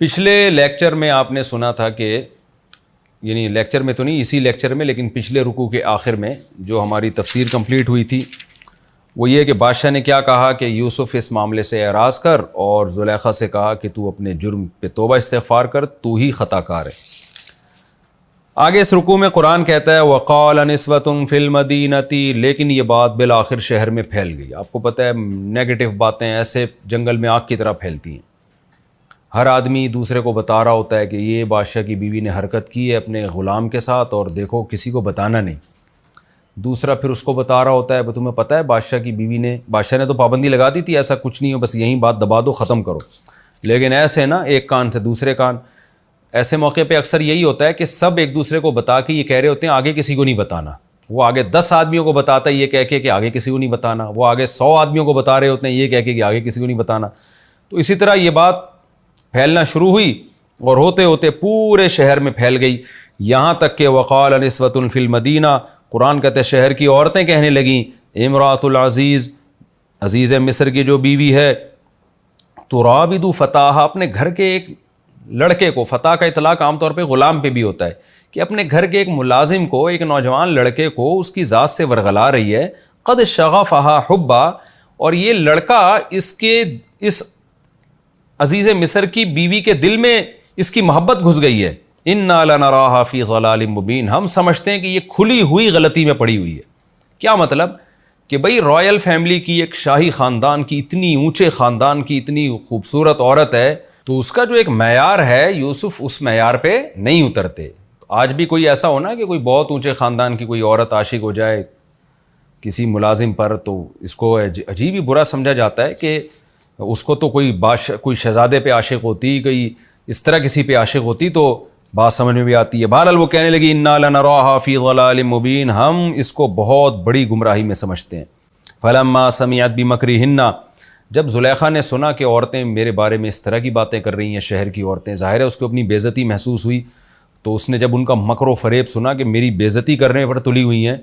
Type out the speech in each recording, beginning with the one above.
پچھلے لیکچر میں آپ نے سنا تھا کہ یعنی لیکچر میں تو نہیں، اسی لیکچر میں، لیکن پچھلے رکوع کے آخر میں جو ہماری تفسیر کمپلیٹ ہوئی تھی وہ یہ کہ بادشاہ نے کیا کہا کہ یوسف اس معاملے سے اعراض کر، اور زلیخا سے کہا کہ تو اپنے جرم پہ توبہ استغفار کر، تو ہی خطا کار ہے۔ آگے اس رکوع میں قرآن کہتا ہے وَقَالَ نِسْوَةٌ فِي الْمَدِينَةِ، لیکن یہ بات بالآخر شہر میں پھیل گئی۔ آپ کو پتہ ہے نیگیٹو باتیں ایسے جنگل میں آگ کی طرح پھیلتی ہیں۔ ہر آدمی دوسرے کو بتا رہا ہوتا ہے کہ یہ بادشاہ کی بیوی نے حرکت کی ہے اپنے غلام کے ساتھ، اور دیکھو کسی کو بتانا نہیں۔ دوسرا پھر اس کو بتا رہا ہوتا ہے تمہیں پتہ ہے بادشاہ کی بیوی نے، بادشاہ نے تو پابندی لگا دی تھی ایسا کچھ نہیں ہو، بس یہیں بات دبا دو، ختم کرو۔ لیکن ایسے نا ایک کان سے دوسرے کان، ایسے موقع پہ اکثر یہی ہوتا ہے کہ سب ایک دوسرے کو بتا کے یہ کہہ رہے ہوتے ہیں آگے کسی کو نہیں بتانا۔ وہ آگے 10 آدمیوں کو بتاتا ہے یہ کہہ کے کہ آگے کسی کو نہیں بتانا، وہ آگے 100 آدمیوں کو بتا رہے ہوتے ہیں یہ کہہ کے کہ آگے کسی کو نہیں بتانا۔ تو اسی طرح یہ بات پھیلنا شروع ہوئی اور ہوتے ہوتے پورے شہر میں پھیل گئی، یہاں تک کہ وقال نسوة فی المدینہ، قرآن کہتے ہیں شہر کی عورتیں کہنے لگیں امراۃ العزیز، عزیز مصر کی جو بیوی ہے، تراود فتاہا، اپنے گھر کے ایک لڑکے کو، فتح کا اطلاق عام طور پہ غلام پہ بھی ہوتا ہے، کہ اپنے گھر کے ایک ملازم کو، ایک نوجوان لڑکے کو اس کی ذات سے ورغلا رہی ہے، قد شغفہا حبا، اور یہ لڑکا اس عزیز مصر کی بیوی کے دل میں اس کی محبت گھس گئی ہے۔ انا لنراہا فی ضلال مبین، ہم سمجھتے ہیں کہ یہ کھلی ہوئی غلطی میں پڑی ہوئی ہے۔ کیا مطلب کہ بھئی رائل فیملی کی، ایک شاہی خاندان کی، اتنی اونچے خاندان کی اتنی خوبصورت عورت ہے، تو اس کا جو ایک معیار ہے یوسف اس معیار پہ نہیں اترتے۔ آج بھی کوئی ایسا ہونا کہ کوئی بہت اونچے خاندان کی کوئی عورت عاشق ہو جائے کسی ملازم پر، تو اس کو عجیب ہی برا سمجھا جاتا ہے کہ اس کو تو کوئی شہزادے پہ عاشق ہوتی، کوئی اس طرح کسی پہ عاشق ہوتی تو بات سمجھ میں بھی آتی ہے۔ بہرحال وہ کہنے لگی انا لنراہا فی ضلال مبین، ہم اس کو بہت بڑی گمراہی میں سمجھتے ہیں۔ فلما سمعت بمکرہن، جب زلیخا نے سنا کہ عورتیں میرے بارے میں اس طرح کی باتیں کر رہی ہیں، شہر کی عورتیں، ظاہر ہے اس کو اپنی بے عزتی محسوس ہوئی، تو اس نے جب ان کا مکر و فریب سنا کہ میری بے عزتی کرنے پر تلی ہوئی ہیں،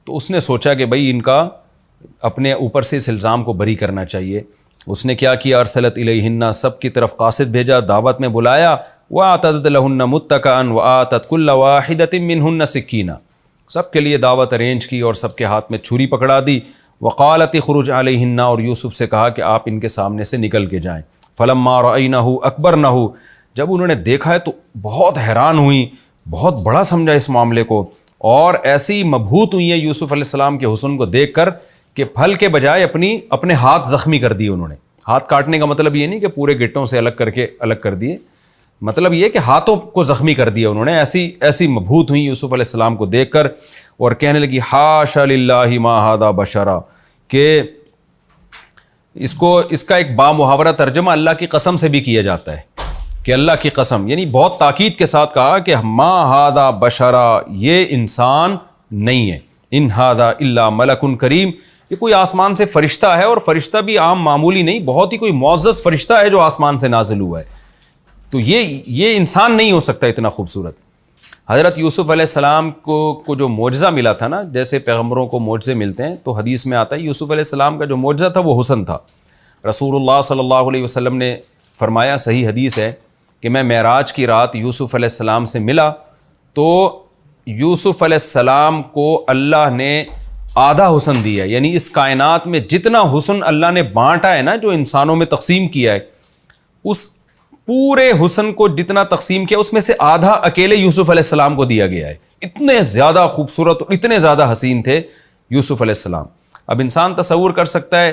تو اس نے سوچا کہ بھئی ان کا اپنے اوپر سے اس الزام کو بری کرنا چاہیے۔ اس نے کیا کیا، ارسلت الیہن، سب کی طرف قاصد بھیجا، دعوت میں بلایا، وَاعْتَدَتْ لَهُنَّ مُتَّكَأً وَآتَتْ كُلَّ وَاحِدَةٍ مِّنْهُنَّ سِكِّينًا، سب کے لیے دعوت ارینج کی اور سب کے ہاتھ میں چھری پکڑا دی۔ وقالت اخرج علیہن، اور یوسف سے کہا کہ آپ ان کے سامنے سے نکل کے جائیں۔ فلما رأینہ اکبرنہ، جب انہوں نے دیکھا ہے تو بہت حیران ہوئیں، بہت بڑا سمجھا اس معاملے کو، اور ایسی مبہوت ہوئی ہیں یوسف علیہ السلام کے حسن کو دیکھ کر کہ پھل کے بجائے اپنے ہاتھ زخمی کر دیے انہوں نے۔ ہاتھ کاٹنے کا مطلب یہ نہیں کہ پورے گٹوں سے الگ کر دیے، مطلب یہ کہ ہاتھوں کو زخمی کر دیا انہوں نے۔ ایسی مبہوت ہوئی یوسف علیہ السلام کو دیکھ کر، اور کہنے لگی حاشا للہ ما ھذا بشرا، کہ اس کا ایک بامحاورہ ترجمہ اللہ کی قسم سے بھی کیا جاتا ہے، کہ اللہ کی قسم، یعنی بہت تاکید کے ساتھ کہا کہ ما ھذا بشرا، یہ انسان نہیں ہے، ان ھذا الا ملک کریم، یہ کوئی آسمان سے فرشتہ ہے، اور فرشتہ بھی عام معمولی نہیں، بہت ہی کوئی معزز فرشتہ ہے جو آسمان سے نازل ہوا ہے، تو یہ انسان نہیں ہو سکتا اتنا خوبصورت۔ حضرت یوسف علیہ السلام کو جو معجزہ ملا تھا نا، جیسے پیغمبروں کو معجزے ملتے ہیں، تو حدیث میں آتا ہے یوسف علیہ السلام کا جو معجزہ تھا وہ حسن تھا۔ رسول اللہ صلی اللہ علیہ وسلم نے فرمایا، صحیح حدیث ہے، کہ میں معراج کی رات یوسف علیہ السلام سے ملا، تو یوسف علیہ السلام کو اللہ نے آدھا حسن دیا، یعنی اس کائنات میں جتنا حسن اللہ نے بانٹا ہے نا، جو انسانوں میں تقسیم کیا ہے، اس پورے حسن کو جتنا تقسیم کیا اس میں سے آدھا اکیلے یوسف علیہ السلام کو دیا گیا ہے۔ اتنے زیادہ خوبصورت اور اتنے زیادہ حسین تھے یوسف علیہ السلام۔ اب انسان تصور کر سکتا ہے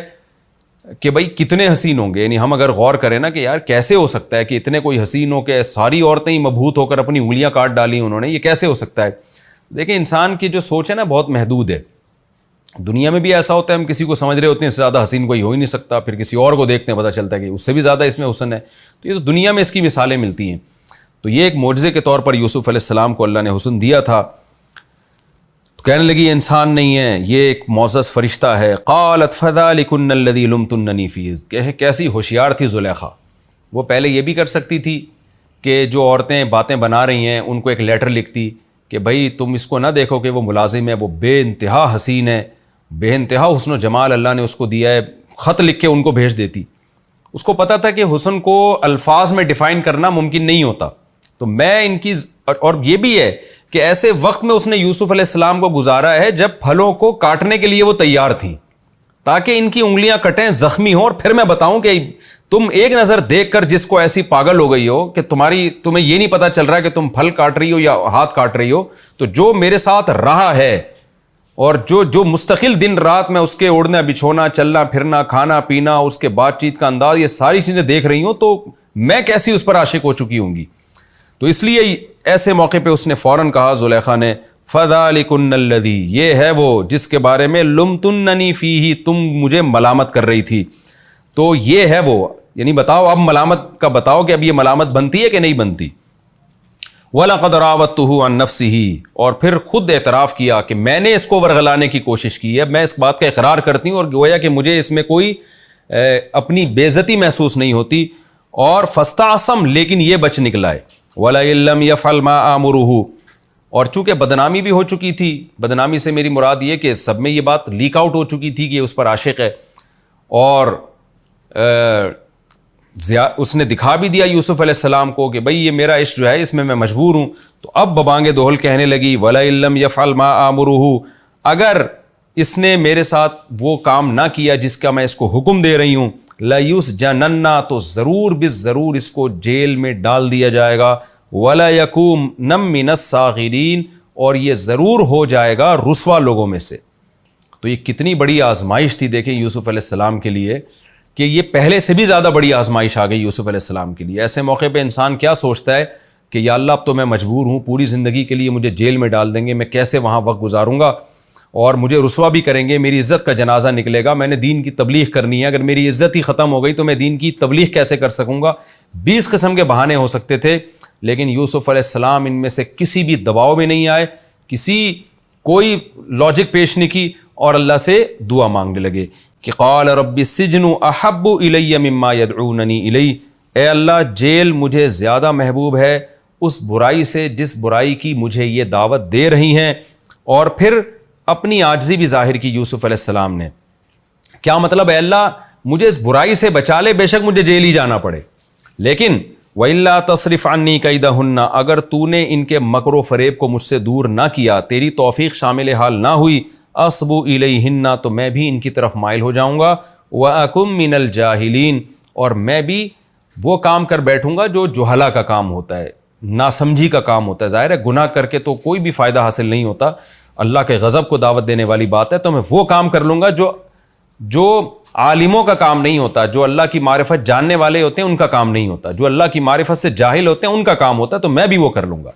کہ بھئی کتنے حسین ہوں گے، یعنی ہم اگر غور کریں نا کہ یار کیسے ہو سکتا ہے کہ اتنے کوئی حسین ہو کہ ساری عورتیں ہی مبہوت ہو کر اپنی انگلیاں کاٹ ڈالی انہوں نے، یہ کیسے ہو سکتا ہے؟ دیکھیں انسان کی جو سوچ ہے نا بہت محدود ہے۔ دنیا میں بھی ایسا ہوتا ہے، ہم کسی کو سمجھ رہے ہوتے ہیں اس سے زیادہ حسین کوئی ہو ہی نہیں سکتا، پھر کسی اور کو دیکھتے ہیں پتہ چلتا ہے کہ اس سے بھی زیادہ اس میں حسن ہے، تو یہ تو دنیا میں اس کی مثالیں ملتی ہیں۔ تو یہ ایک معجزے کے طور پر یوسف علیہ السلام کو اللہ نے حسن دیا تھا، تو کہنے لگی انسان نہیں ہے، یہ ایک معزز فرشتہ ہے۔ قالت فذلکن الذی لمتننی فیہ، کیسی ہوشیار تھی زلیخا، وہ پہلے یہ بھی کر سکتی تھی کہ جو عورتیں باتیں بنا رہی ہیں ان کو ایک لیٹر لکھتی کہ بھائی تم اس کو نہ دیکھو کہ وہ ملازم ہے، وہ بے انتہا حسین ہے، بے انتہا حسن و جمال اللہ نے اس کو دیا ہے، خط لکھ کے ان کو بھیج دیتی، اس کو پتا تھا کہ حسن کو الفاظ میں ڈیفائن کرنا ممکن نہیں ہوتا. تو میں ان کی، اور یہ بھی ہے کہ ایسے وقت میں اس نے یوسف علیہ السلام کو گزارا ہے جب پھلوں کو کاٹنے کے لیے وہ تیار تھیں، تاکہ ان کی انگلیاں کٹیں، زخمی ہوں، اور پھر میں بتاؤں کہ تم ایک نظر دیکھ کر جس کو ایسی پاگل ہو گئی ہو کہ تمہیں یہ نہیں پتا چل رہا کہ تم پھل کاٹ رہی ہو یا ہاتھ کاٹ رہی ہو، تو جو میرے ساتھ رہا ہے اور جو مستقل دن رات میں اس کے اوڑھنا بچھونا، چلنا پھرنا، کھانا پینا، اس کے بات چیت کا انداز، یہ ساری چیزیں دیکھ رہی ہوں، تو میں کیسی اس پر عاشق ہو چکی ہوں گی. تو اس لیے ایسے موقع پہ اس نے فوراً کہا زلیخا نے، فَذَلِكُنَّ الَّذِي، یہ ہے وہ جس کے بارے میں لُمْتُنَّنِي فِيهِ، تم مجھے ملامت کر رہی تھی. تو یہ ہے وہ، یعنی بتاؤ اب ملامت کا بتاؤ کہ اب یہ ملامت بنتی ہے کہ نہیں بنتی. وَلَقَدْ رَاوَدتُّهُ عَن نَفْسِهِ، اور پھر خود اعتراف کیا کہ میں نے اس کو ورغلانے کی کوشش کی ہے، میں اس بات کا اقرار کرتی ہوں، اور گویا کہ مجھے اس میں کوئی اپنی بے عزتی محسوس نہیں ہوتی. اور فاستعصم، لیکن یہ بچ نکلا ہے. وَلَئِن لَّمْ يَفْعَلْ مَا آمُرُهُ، اور چونکہ بدنامی بھی ہو چکی تھی، بدنامی سے میری مراد یہ کہ سب میں یہ بات لیک آؤٹ ہو چکی تھی کہ یہ اس پر عاشق ہے، اور اس نے دکھا بھی دیا یوسف علیہ السلام کو کہ بھئی یہ میرا عشق جو ہے اس میں مجبور ہوں. تو اب ببانگ دوہل کہنے لگی، وَلَئِن لَّمْ يَفْعَلْ مَا آمُرُهُ، اگر اس نے میرے ساتھ وہ کام نہ کیا جس کا میں اس کو حکم دے رہی ہوں، لَيُسْجَنَنَّ، تو ضرور بالضرور اس کو جیل میں ڈال دیا جائے گا، وَلَيَكُونَ مِنَ الصَّاغِرِينَ، اور یہ ضرور ہو جائے گا رسوا لوگوں میں سے. تو یہ کتنی بڑی آزمائش تھی دیکھیں یوسف علیہ السلام کے لیے، کہ یہ پہلے سے بھی زیادہ بڑی آزمائش آ گئی یوسف علیہ السلام کے لیے. ایسے موقع پہ انسان کیا سوچتا ہے کہ یا اللہ اب تو میں مجبور ہوں، پوری زندگی کے لیے مجھے جیل میں ڈال دیں گے، میں کیسے وہاں وقت گزاروں گا، اور مجھے رسوا بھی کریں گے، میری عزت کا جنازہ نکلے گا، میں نے دین کی تبلیغ کرنی ہے، اگر میری عزت ہی ختم ہو گئی تو میں دین کی تبلیغ کیسے کر سکوں گا. 20 قسم کے بہانے ہو سکتے تھے، لیکن یوسف علیہ السلام ان میں سے کسی بھی دباؤ میں نہیں آئے، کوئی لاجک پیش نہیں کی، اور اللہ سے دعا مانگنے لگے کہ قال رب السجن احب الی مما یدعوننی الی، اے اللہ جیل مجھے زیادہ محبوب ہے اس برائی سے جس برائی کی مجھے یہ دعوت دے رہی ہیں. اور پھر اپنی عاجزی بھی ظاہر کی یوسف علیہ السلام نے. کیا مطلب، اے اللہ مجھے اس برائی سے بچا لے، بے شک مجھے جیل ہی جانا پڑے، لیکن وَإِلَّا تَصْرِفْ عَنِّي كَيْدَهُنَّ، اگر تو نے ان کے مکر و فریب کو مجھ سے دور نہ کیا، تیری توفیق شامل حال نہ ہوئی، أَصْبُ إِلَيْهِنَّ، تو میں بھی ان کی طرف مائل ہو جاؤں گا، وَأَكُن مِّنَ الْجَاهِلِينَ، اور میں بھی وہ کام کر بیٹھوں گا جو جہلا کا کام ہوتا ہے، ناسمجھی کا کام ہوتا ہے. ظاہر ہے گناہ کر کے تو کوئی بھی فائدہ حاصل نہیں ہوتا، اللہ کے غضب کو دعوت دینے والی بات ہے، تو میں وہ کام کر لوں گا جو عالموں کا کام نہیں ہوتا، جو اللہ کی معرفت جاننے والے ہوتے ہیں ان کا کام نہیں ہوتا، جو اللہ کی معرفت سے جاہل ہوتے ہیں ان کا کام ہوتا ہے، تو میں بھی وہ کر لوں گا.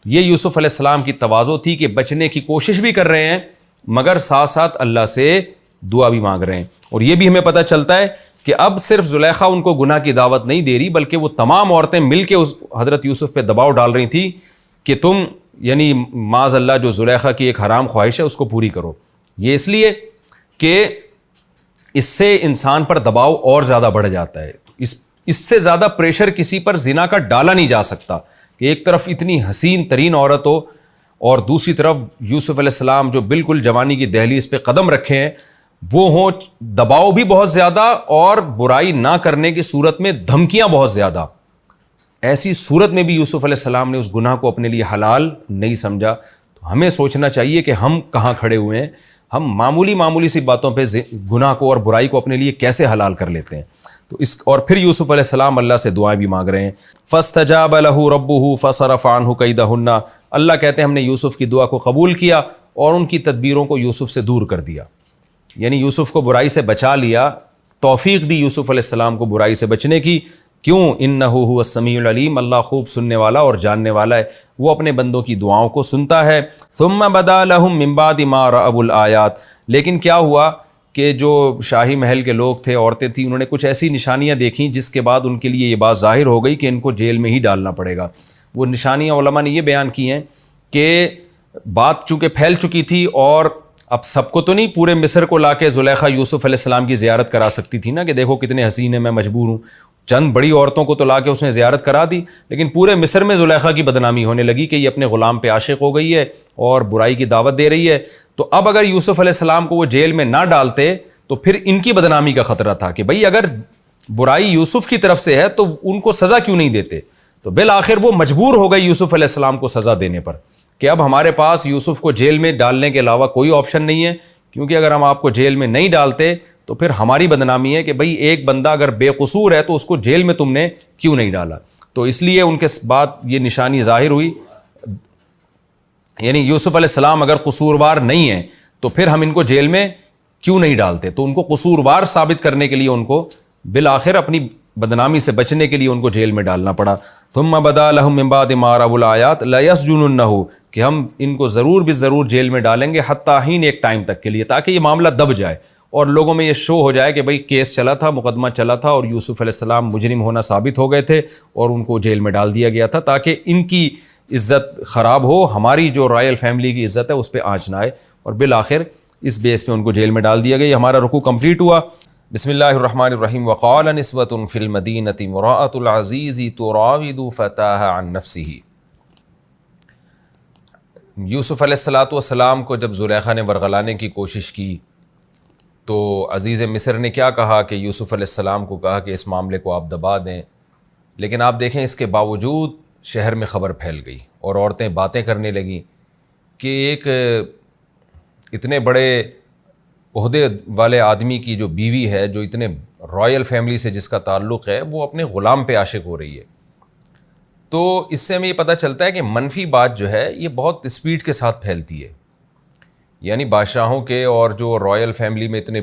یہ یوسف علیہ السلام کی تواضع تھی کہ بچنے کی کوشش بھی کر رہے ہیں مگر ساتھ ساتھ اللہ سے دعا بھی مانگ رہے ہیں. اور یہ بھی ہمیں پتہ چلتا ہے کہ اب صرف زلیخا ان کو گناہ کی دعوت نہیں دے رہی، بلکہ وہ تمام عورتیں مل کے اس حضرت یوسف پہ دباؤ ڈال رہی تھیں کہ تم یعنی معاذ اللہ جو زلیخا کی ایک حرام خواہش ہے اس کو پوری کرو. یہ اس لیے کہ اس سے انسان پر دباؤ اور زیادہ بڑھ جاتا ہے. اس سے زیادہ پریشر کسی پر زنا کا ڈالا نہیں جا سکتا کہ ایک طرف اتنی حسین ترین عورت ہو اور دوسری طرف یوسف علیہ السلام جو بالکل جوانی کی دہلیز پہ قدم رکھے ہیں وہ ہوں، دباؤ بھی بہت زیادہ اور برائی نہ کرنے کی صورت میں دھمکیاں بہت زیادہ. ایسی صورت میں بھی یوسف علیہ السلام نے اس گناہ کو اپنے لیے حلال نہیں سمجھا. تو ہمیں سوچنا چاہیے کہ ہم کہاں کھڑے ہوئے ہیں، ہم معمولی سی باتوں پہ گناہ کو اور برائی کو اپنے لیے کیسے حلال کر لیتے ہیں. تو اور پھر یوسف علیہ السلام اللہ سے دعائیں بھی مانگ رہے ہیں. فاستجاب له ربه فصرف عنه كيدهن، اللہ کہتے ہیں ہم نے یوسف کی دعا کو قبول کیا اور ان کی تدبیروں کو یوسف سے دور کر دیا، یعنی یوسف کو برائی سے بچا لیا، توفیق دی یوسف علیہ السلام کو برائی سے بچنے کی. کیوں؟ انہ هو السمیع العلیم، اللہ خوب سننے والا اور جاننے والا ہے، وہ اپنے بندوں کی دعاؤں کو سنتا ہے. ثم بدا لهم من بعد ما رأوا الآیات، لیکن کیا ہوا کہ جو شاہی محل کے لوگ تھے، عورتیں تھیں، انہوں نے کچھ ایسی نشانیاں دیکھیں جس کے بعد ان کے لیے یہ بات ظاہر ہو گئی کہ ان کو جیل میں ہی ڈالنا پڑے گا. وہ نشانیاں علماء نے یہ بیان کی ہیں کہ بات چونکہ پھیل چکی تھی اور اب سب کو تو نہیں پورے مصر کو لا کے زلیخا یوسف علیہ السلام کی زیارت کرا سکتی تھی نا کہ دیکھو کتنے حسین ہیں، میں مجبور ہوں. چند بڑی عورتوں کو تو لا کے اس نے زیارت کرا دی، لیکن پورے مصر میں زلیخا کی بدنامی ہونے لگی کہ یہ اپنے غلام پہ عاشق ہو گئی ہے اور برائی کی دعوت دے رہی ہے. تو اب اگر یوسف علیہ السلام کو وہ جیل میں نہ ڈالتے تو پھر ان کی بدنامی کا خطرہ تھا کہ بھئی اگر برائی یوسف کی طرف سے ہے تو ان کو سزا کیوں نہیں دیتے؟ تو بالآخر وہ مجبور ہو گئے یوسف علیہ السلام کو سزا دینے پر کہ اب ہمارے پاس یوسف کو جیل میں ڈالنے کے علاوہ کوئی آپشن نہیں ہے، کیونکہ اگر ہم آپ کو جیل میں نہیں ڈالتے تو پھر ہماری بدنامی ہے کہ بھئی ایک بندہ اگر بے قصور ہے تو اس کو جیل میں تم نے کیوں نہیں ڈالا۔ تو اس لیے ان کے بعد یہ نشانی ظاہر ہوئی، یعنی یوسف علیہ السلام اگر قصوروار نہیں ہیں تو پھر ہم ان کو جیل میں کیوں نہیں ڈالتے؟ تو ان کو قصوروار ثابت کرنے کے لیے ان کو بالآخر اپنی بدنامی سے بچنے کے لیے ان کو جیل میں ڈالنا پڑا۔ ثم بدا لهم من بعد ما رأوا الآیات لیسجننہ، کہ ہم ان کو ضرور بھی ضرور جیل میں ڈالیں گے حتیٰ حین، ایک ٹائم تک کے لیے، تاکہ یہ معاملہ دب جائے اور لوگوں میں یہ شو ہو جائے کہ بھئی کیس چلا تھا، مقدمہ چلا تھا اور یوسف علیہ السلام مجرم ہونا ثابت ہو گئے تھے اور ان کو جیل میں ڈال دیا گیا تھا، تاکہ ان کی عزت خراب ہو، ہماری جو رائل فیملی کی عزت ہے اس پہ آنچ نہ آئے، اور بالآخر اس بیس پہ ان کو جیل میں ڈال دیا گیا۔ یہ ہمارا رکوع کمپلیٹ ہوا۔ بسم اللہ الرحمن الرحیم۔ وقال نسوة فی المدینۃ امرأۃ العزیز تراود فتاها عن نفسہ۔ یوسف علیہ السلام کو جب زلیخا نے ورغلانے کی کوشش کی تو عزیز مصر نے کیا کہا کہ یوسف علیہ السلام کو کہا کہ اس معاملے کو آپ دبا دیں، لیکن آپ دیکھیں اس کے باوجود شہر میں خبر پھیل گئی اور عورتیں باتیں کرنے لگیں کہ ایک اتنے بڑے عہدے والے آدمی کی جو بیوی ہے، جو اتنے رائل فیملی سے جس کا تعلق ہے، وہ اپنے غلام پہ عاشق ہو رہی ہے۔ تو اس سے ہمیں یہ پتہ چلتا ہے کہ منفی بات جو ہے یہ بہت اسپیڈ کے ساتھ پھیلتی ہے، یعنی بادشاہوں کے اور جو رائل فیملی میں اتنے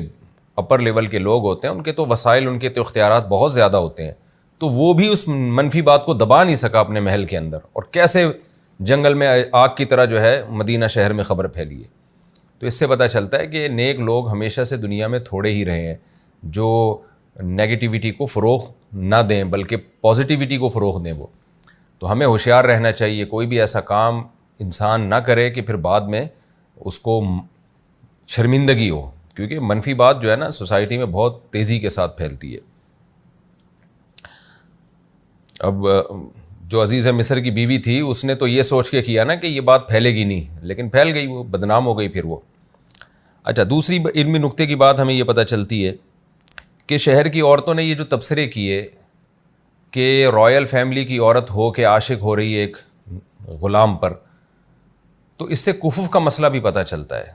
اپر لیول کے لوگ ہوتے ہیں ان کے تو وسائل، ان کے تو اختیارات بہت زیادہ ہوتے ہیں، تو وہ بھی اس منفی بات کو دبا نہیں سکا اپنے محل کے اندر، اور کیسے جنگل میں آگ کی طرح جو ہے مدینہ شہر میں خبر پھیلی ہے۔ تو اس سے پتہ چلتا ہے کہ نیک لوگ ہمیشہ سے دنیا میں تھوڑے ہی رہے ہیں جو نیگیٹیوٹی کو فروغ نہ دیں بلکہ پازیٹیوٹی کو فروغ دیں۔ وہ تو ہمیں ہوشیار رہنا چاہیے، کوئی بھی ایسا کام انسان نہ کرے کہ پھر بعد میں اس کو شرمندگی ہو، کیونکہ منفی بات جو ہے نا سوسائٹی میں بہت تیزی کے ساتھ پھیلتی ہے۔ اب جو عزیز مصر کی بیوی تھی اس نے تو یہ سوچ کے کیا نا کہ یہ بات پھیلے گی نہیں، لیکن پھیل گئی، وہ بدنام ہو گئی پھر وہ۔ اچھا، دوسری علمی نکتے کی بات ہمیں یہ پتہ چلتی ہے کہ شہر کی عورتوں نے یہ جو تبصرے کیے کہ رائل فیملی کی عورت ہو کے عاشق ہو رہی ہے ایک غلام پر، تو اس سے کفف کا مسئلہ بھی پتہ چلتا ہے۔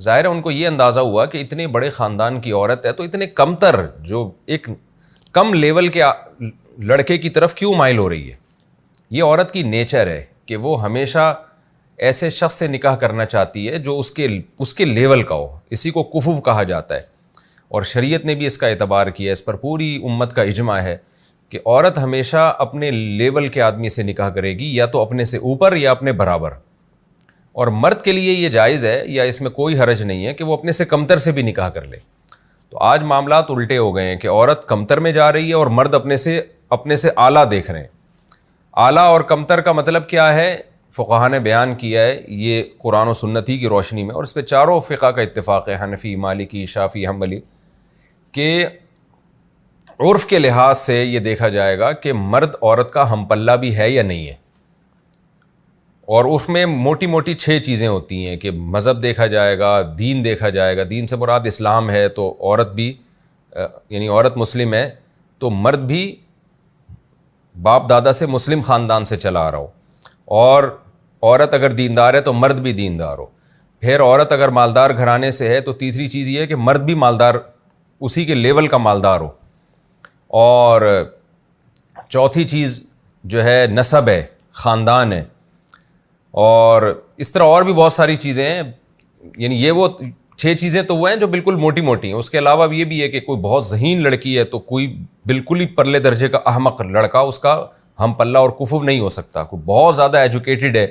ظاہر ہے ان کو یہ اندازہ ہوا کہ اتنے بڑے خاندان کی عورت ہے تو اتنے کم تر، جو ایک کم لیول کے لڑکے کی طرف کیوں مائل ہو رہی ہے۔ یہ عورت کی نیچر ہے کہ وہ ہمیشہ ایسے شخص سے نکاح کرنا چاہتی ہے جو اس کے لیول کا ہو، اسی کو کفف کہا جاتا ہے، اور شریعت نے بھی اس کا اعتبار کیا، اس پر پوری امت کا اجماع ہے کہ عورت ہمیشہ اپنے لیول کے آدمی سے نکاح کرے گی، یا تو اپنے سے اوپر یا اپنے برابر، اور مرد کے لیے یہ جائز ہے یا اس میں کوئی حرج نہیں ہے کہ وہ اپنے سے کمتر سے بھی نکاح کر لے۔ تو آج معاملات الٹے ہو گئے ہیں کہ عورت کمتر میں جا رہی ہے اور مرد اپنے سے اعلیٰ دیکھ رہے ہیں۔ اعلیٰ اور کمتر کا مطلب کیا ہے؟ فقہاء نے بیان کیا ہے یہ قرآن و سنت ہی کی روشنی میں، اور اس پہ چاروں فقہ کا اتفاق ہے، حنفی، مالکی، شافعی، حنبلی، کہ عرف کے لحاظ سے یہ دیکھا جائے گا کہ مرد عورت کا ہم پلہ بھی ہے یا نہیں ہے، اور عرف میں موٹی موٹی 6 چیزیں ہوتی ہیں کہ مذہب دیکھا جائے گا، دین دیکھا جائے گا، دین سے مراد اسلام ہے، تو عورت بھی یعنی عورت مسلم ہے تو مرد بھی باپ دادا سے مسلم خاندان سے چلا آ رہا ہو، اور عورت اگر دیندار ہے تو مرد بھی دیندار ہو، پھر عورت اگر مالدار گھرانے سے ہے تو تیسری چیز یہ ہے کہ مرد بھی مالدار، اسی کے لیول کا مالدار ہو، اور چوتھی چیز جو ہے نسب ہے، خاندان ہے، اور اس طرح اور بھی بہت ساری چیزیں ہیں، یعنی یہ وہ 6 چیزیں تو وہ ہیں جو بالکل موٹی موٹی ہیں۔ اس کے علاوہ یہ بھی ہے کہ کوئی بہت ذہین لڑکی ہے تو کوئی بالکل ہی پرلے درجے کا احمق لڑکا اس کا ہم پلہ اور کفو نہیں ہو سکتا۔ کوئی بہت زیادہ ایجوکیٹڈ ہے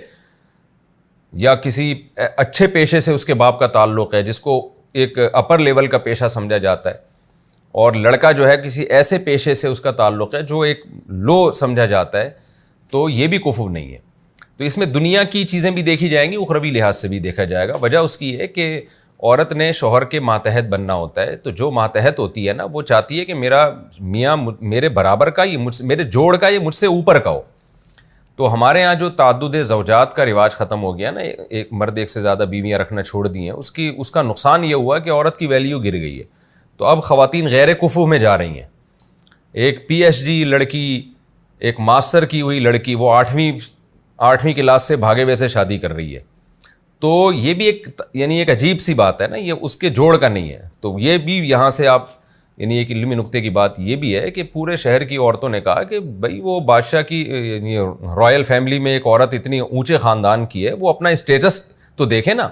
یا کسی اچھے پیشے سے اس کے باپ کا تعلق ہے جس کو ایک اپر لیول کا پیشہ سمجھا جاتا ہے، اور لڑکا جو ہے کسی ایسے پیشے سے اس کا تعلق ہے جو ایک لو سمجھا جاتا ہے، تو یہ بھی کفو نہیں ہے۔ تو اس میں دنیا کی چیزیں بھی دیکھی جائیں گی، اخروی لحاظ سے بھی دیکھا جائے گا۔ وجہ اس کی ہے کہ عورت نے شوہر کے ماتحت بننا ہوتا ہے، تو جو ماتحت ہوتی ہے نا وہ چاہتی ہے کہ میرا میاں میرے برابر کا، یہ میرے جوڑ کا، یہ مجھ سے اوپر کا ہو۔ تو ہمارے ہاں جو تعدد زوجات کا رواج ختم ہو گیا نا، ایک مرد ایک سے زیادہ بیویاں رکھنا چھوڑ دی ہیں، اس کا نقصان یہ ہوا کہ عورت کی ویلیو گر گئی ہے۔ تو اب خواتین غیر کفو میں جا رہی ہیں، ایک پی ایچ ڈی لڑکی، ایک ماسٹر کی ہوئی لڑکی، وہ آٹھویں کلاس سے بھاگے ویسے شادی کر رہی ہے. تو یہ بھی ایک عجیب سی بات ہے نا، یہ اس کے جوڑ کا نہیں ہے. تو یہ بھی یہاں سے آپ ایک علمی نقطے کی بات یہ بھی ہے کہ پورے شہر کی عورتوں نے کہا کہ بھائی وہ بادشاہ کی رائل فیملی میں ایک عورت اتنی اونچے خاندان کی ہے، وہ اپنا اسٹیٹس تو دیکھے نا.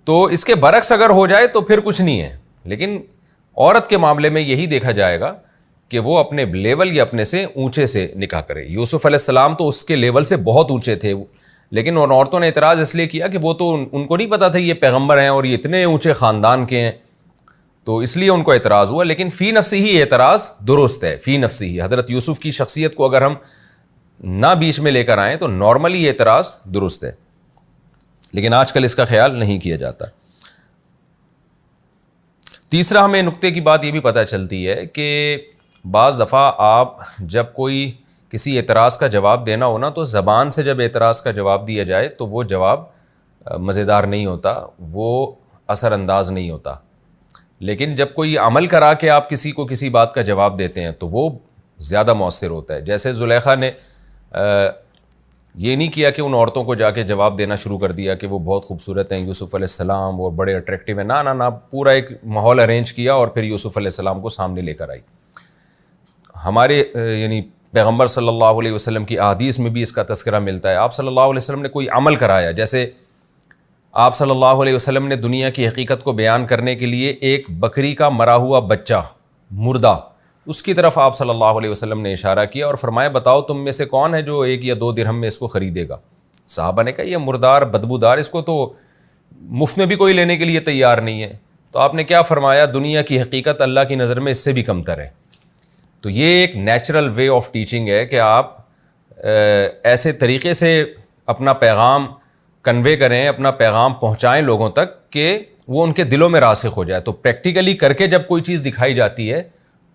تو اس کے برعکس اگر ہو جائے تو پھر کچھ نہیں ہے، لیکن عورت کے معاملے میں یہی دیکھا جائے گا کہ وہ اپنے لیول یا اپنے سے اونچے سے نکاح کرے. یوسف علیہ السلام تو اس کے لیول سے بہت اونچے تھے، لیکن ان عورتوں نے اعتراض اس لیے کیا کہ وہ تو ان کو نہیں پتا تھا یہ پیغمبر ہیں اور یہ اتنے اونچے خاندان کے ہیں، تو اس لیے ان کو اعتراض ہوا. لیکن فی نفسی ہی اعتراض درست ہے، فی نفسی ہی. حضرت یوسف کی شخصیت کو اگر ہم نہ بیچ میں لے کر آئیں تو نارملی یہ اعتراض درست ہے، لیکن آج کل اس کا خیال نہیں کیا جاتا. تیسرا ہمیں نقطے کی بات یہ بھی پتہ چلتی ہے کہ بعض دفعہ آپ جب کوئی کسی اعتراض کا جواب دینا ہو نا، تو زبان سے جب اعتراض کا جواب دیا جائے تو وہ جواب مزیدار نہیں ہوتا، وہ اثر انداز نہیں ہوتا. لیکن جب کوئی عمل کرا کے آپ کسی کو کسی بات کا جواب دیتے ہیں تو وہ زیادہ مؤثر ہوتا ہے. جیسے زلیخا نے یہ نہیں کیا کہ ان عورتوں کو جا کے جواب دینا شروع کر دیا کہ وہ بہت خوبصورت ہیں یوسف علیہ السلام اور بڑے اٹریکٹیو ہیں، نہ پورا ایک ماحول ارینج کیا اور پھر یوسف علیہ السلام کو سامنے لے کر آئی. ہمارے پیغمبر صلی اللہ علیہ وسلم کی احادیث میں بھی اس کا تذکرہ ملتا ہے. آپ صلی اللہ علیہ وسلم نے کوئی عمل کرایا، جیسے آپ صلی اللہ علیہ وسلم نے دنیا کی حقیقت کو بیان کرنے کے لیے ایک بکری کا مرا ہوا بچہ مردہ، اس کی طرف آپ صلی اللہ علیہ وسلم نے اشارہ کیا اور فرمایا بتاؤ تم میں سے کون ہے جو 1 یا 2 درہم میں اس کو خریدے گا. صحابہ نے کہا یہ مردار بدبودار، اس کو تو مفت میں بھی کوئی لینے کے لیے تیار نہیں ہے. تو آپ نے کیا فرمایا، دنیا کی حقیقت اللہ کی نظر میں اس سے بھی کمتر ہے. تو یہ ایک نیچرل وے آف ٹیچنگ ہے کہ آپ ایسے طریقے سے اپنا پیغام کنوے کریں، اپنا پیغام پہنچائیں لوگوں تک کہ وہ ان کے دلوں میں راسخ ہو جائے. تو پریکٹیکلی کر کے جب کوئی چیز دکھائی جاتی ہے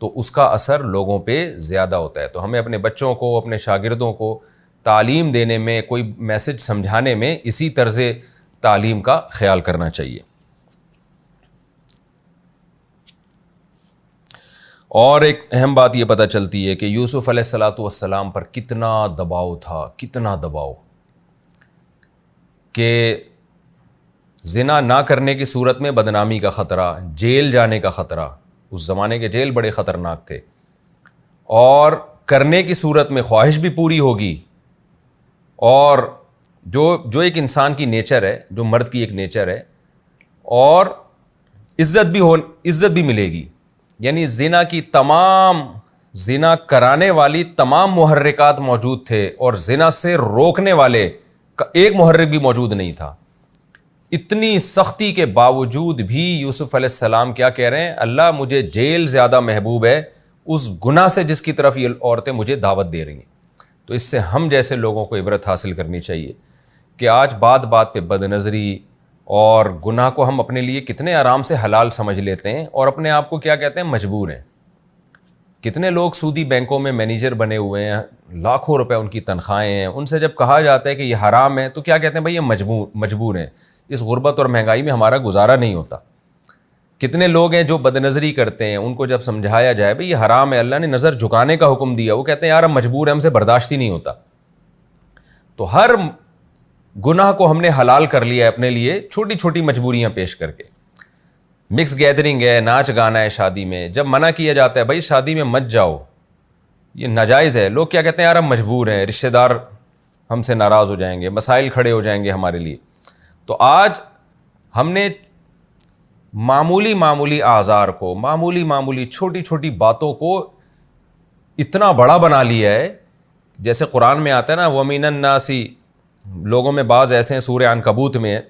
تو اس کا اثر لوگوں پہ زیادہ ہوتا ہے. تو ہمیں اپنے بچوں کو، اپنے شاگردوں کو تعلیم دینے میں، کوئی میسج سمجھانے میں اسی طرز تعلیم کا خیال کرنا چاہیے. اور ایک اہم بات یہ پتہ چلتی ہے کہ یوسف علیہ السلام پر کتنا دباؤ تھا، کتنا دباؤ، کہ زنا نہ کرنے کی صورت میں بدنامی کا خطرہ، جیل جانے کا خطرہ. اس زمانے کے جیل بڑے خطرناک تھے. اور کرنے کی صورت میں خواہش بھی پوری ہوگی، اور جو ایک انسان کی نیچر ہے، جو مرد کی ایک نیچر ہے، اور عزت بھی ملے گی. یعنی زنا کرانے والی تمام محرکات موجود تھے اور زنا سے روکنے والے کا ایک محرک بھی موجود نہیں تھا. اتنی سختی کے باوجود بھی یوسف علیہ السلام کیا کہہ رہے ہیں، اللہ مجھے جیل زیادہ محبوب ہے اس گناہ سے جس کی طرف یہ عورتیں مجھے دعوت دے رہی ہیں. تو اس سے ہم جیسے لوگوں کو عبرت حاصل کرنی چاہیے کہ آج بات بات پہ بد نظری اور گناہ کو ہم اپنے لیے کتنے آرام سے حلال سمجھ لیتے ہیں اور اپنے آپ کو کیا کہتے ہیں، مجبور ہیں. کتنے لوگ سودی بینکوں میں مینیجر بنے ہوئے ہیں، لاکھوں روپے ان کی تنخواہیں ہیں، ان سے جب کہا جاتا ہے کہ یہ حرام ہے تو کیا کہتے ہیں، بھائی یہ مجبور ہیں، اس غربت اور مہنگائی میں ہمارا گزارا نہیں ہوتا. کتنے لوگ ہیں جو بد نظری کرتے ہیں، ان کو جب سمجھایا جائے بھائی یہ حرام ہے، اللہ نے نظر جھکانے کا حکم دیا، وہ کہتے ہیں یار ہم مجبور ہیں، ہم سے برداشت ہی نہیں ہوتا. تو ہر گناہ کو ہم نے حلال کر لیا ہے اپنے لیے، چھوٹی چھوٹی مجبوریاں پیش کر کے. مکس گیدرنگ ہے، ناچ گانا ہے شادی میں، جب منع کیا جاتا ہے بھائی شادی میں مت جاؤ، یہ ناجائز ہے، لوگ کیا کہتے ہیں یار ہم مجبور ہیں، رشتہ دار ہم سے ناراض ہو جائیں گے، مسائل کھڑے ہو جائیں گے ہمارے لیے. تو آج ہم نے معمولی آزار کو، معمولی چھوٹی چھوٹی باتوں کو اتنا بڑا بنا لیا ہے. جیسے قرآن میں آتا ہے نا، وَمِنَ النَّاسِ، لوگوں میں بعض ایسے ہیں، سورہ عنکبوت میں ہے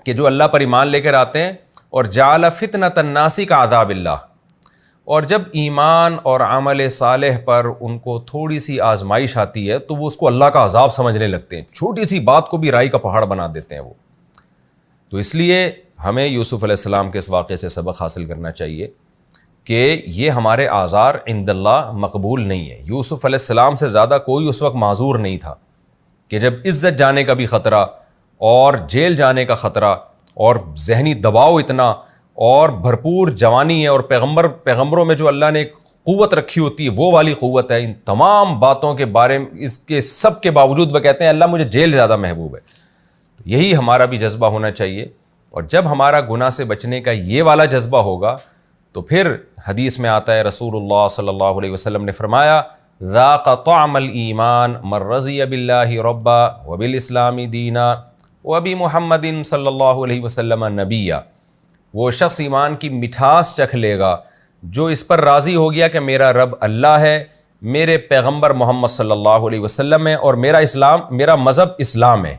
کہ جو اللہ پر ایمان لے کر آتے ہیں اور جعل فتنۃ الناس کعذاب اللہ، اور جب ایمان اور عمل صالح پر ان کو تھوڑی سی آزمائش آتی ہے تو وہ اس کو اللہ کا عذاب سمجھنے لگتے ہیں، چھوٹی سی بات کو بھی رائی کا پہاڑ بنا دیتے ہیں وہ. تو اس لیے ہمیں یوسف علیہ السلام کے اس واقعے سے سبق حاصل کرنا چاہیے کہ یہ ہمارے آزار عند اللہ مقبول نہیں ہے. یوسف علیہ السلام سے زیادہ کوئی اس وقت معذور نہیں تھا کہ جب عزت جانے کا بھی خطرہ اور جیل جانے کا خطرہ اور ذہنی دباؤ اتنا اور بھرپور جوانی ہے، اور پیغمبروں میں جو اللہ نے قوت رکھی ہوتی ہے وہ والی قوت ہے. ان تمام باتوں کے بارے میں اس کے سب کے باوجود وہ کہتے ہیں اللہ مجھے جیل زیادہ محبوب ہے. یہی ہمارا بھی جذبہ ہونا چاہیے. اور جب ہمارا گناہ سے بچنے کا یہ والا جذبہ ہوگا تو پھر حدیث میں آتا ہے رسول اللہ صلی اللہ علیہ وسلم نے فرمایا ذاق طعم الایمان من رضی باللہ ربا وبالاسلام دینا وبی محمد صلی اللہ علیہ وسلم نبیا. وہ شخص ایمان کی مٹھاس چکھ لے گا جو اس پر راضی ہو گیا کہ میرا رب اللہ ہے, میرے پیغمبر محمد صلی اللہ علیہ وسلم ہے اور میرا مذہب اسلام ہے.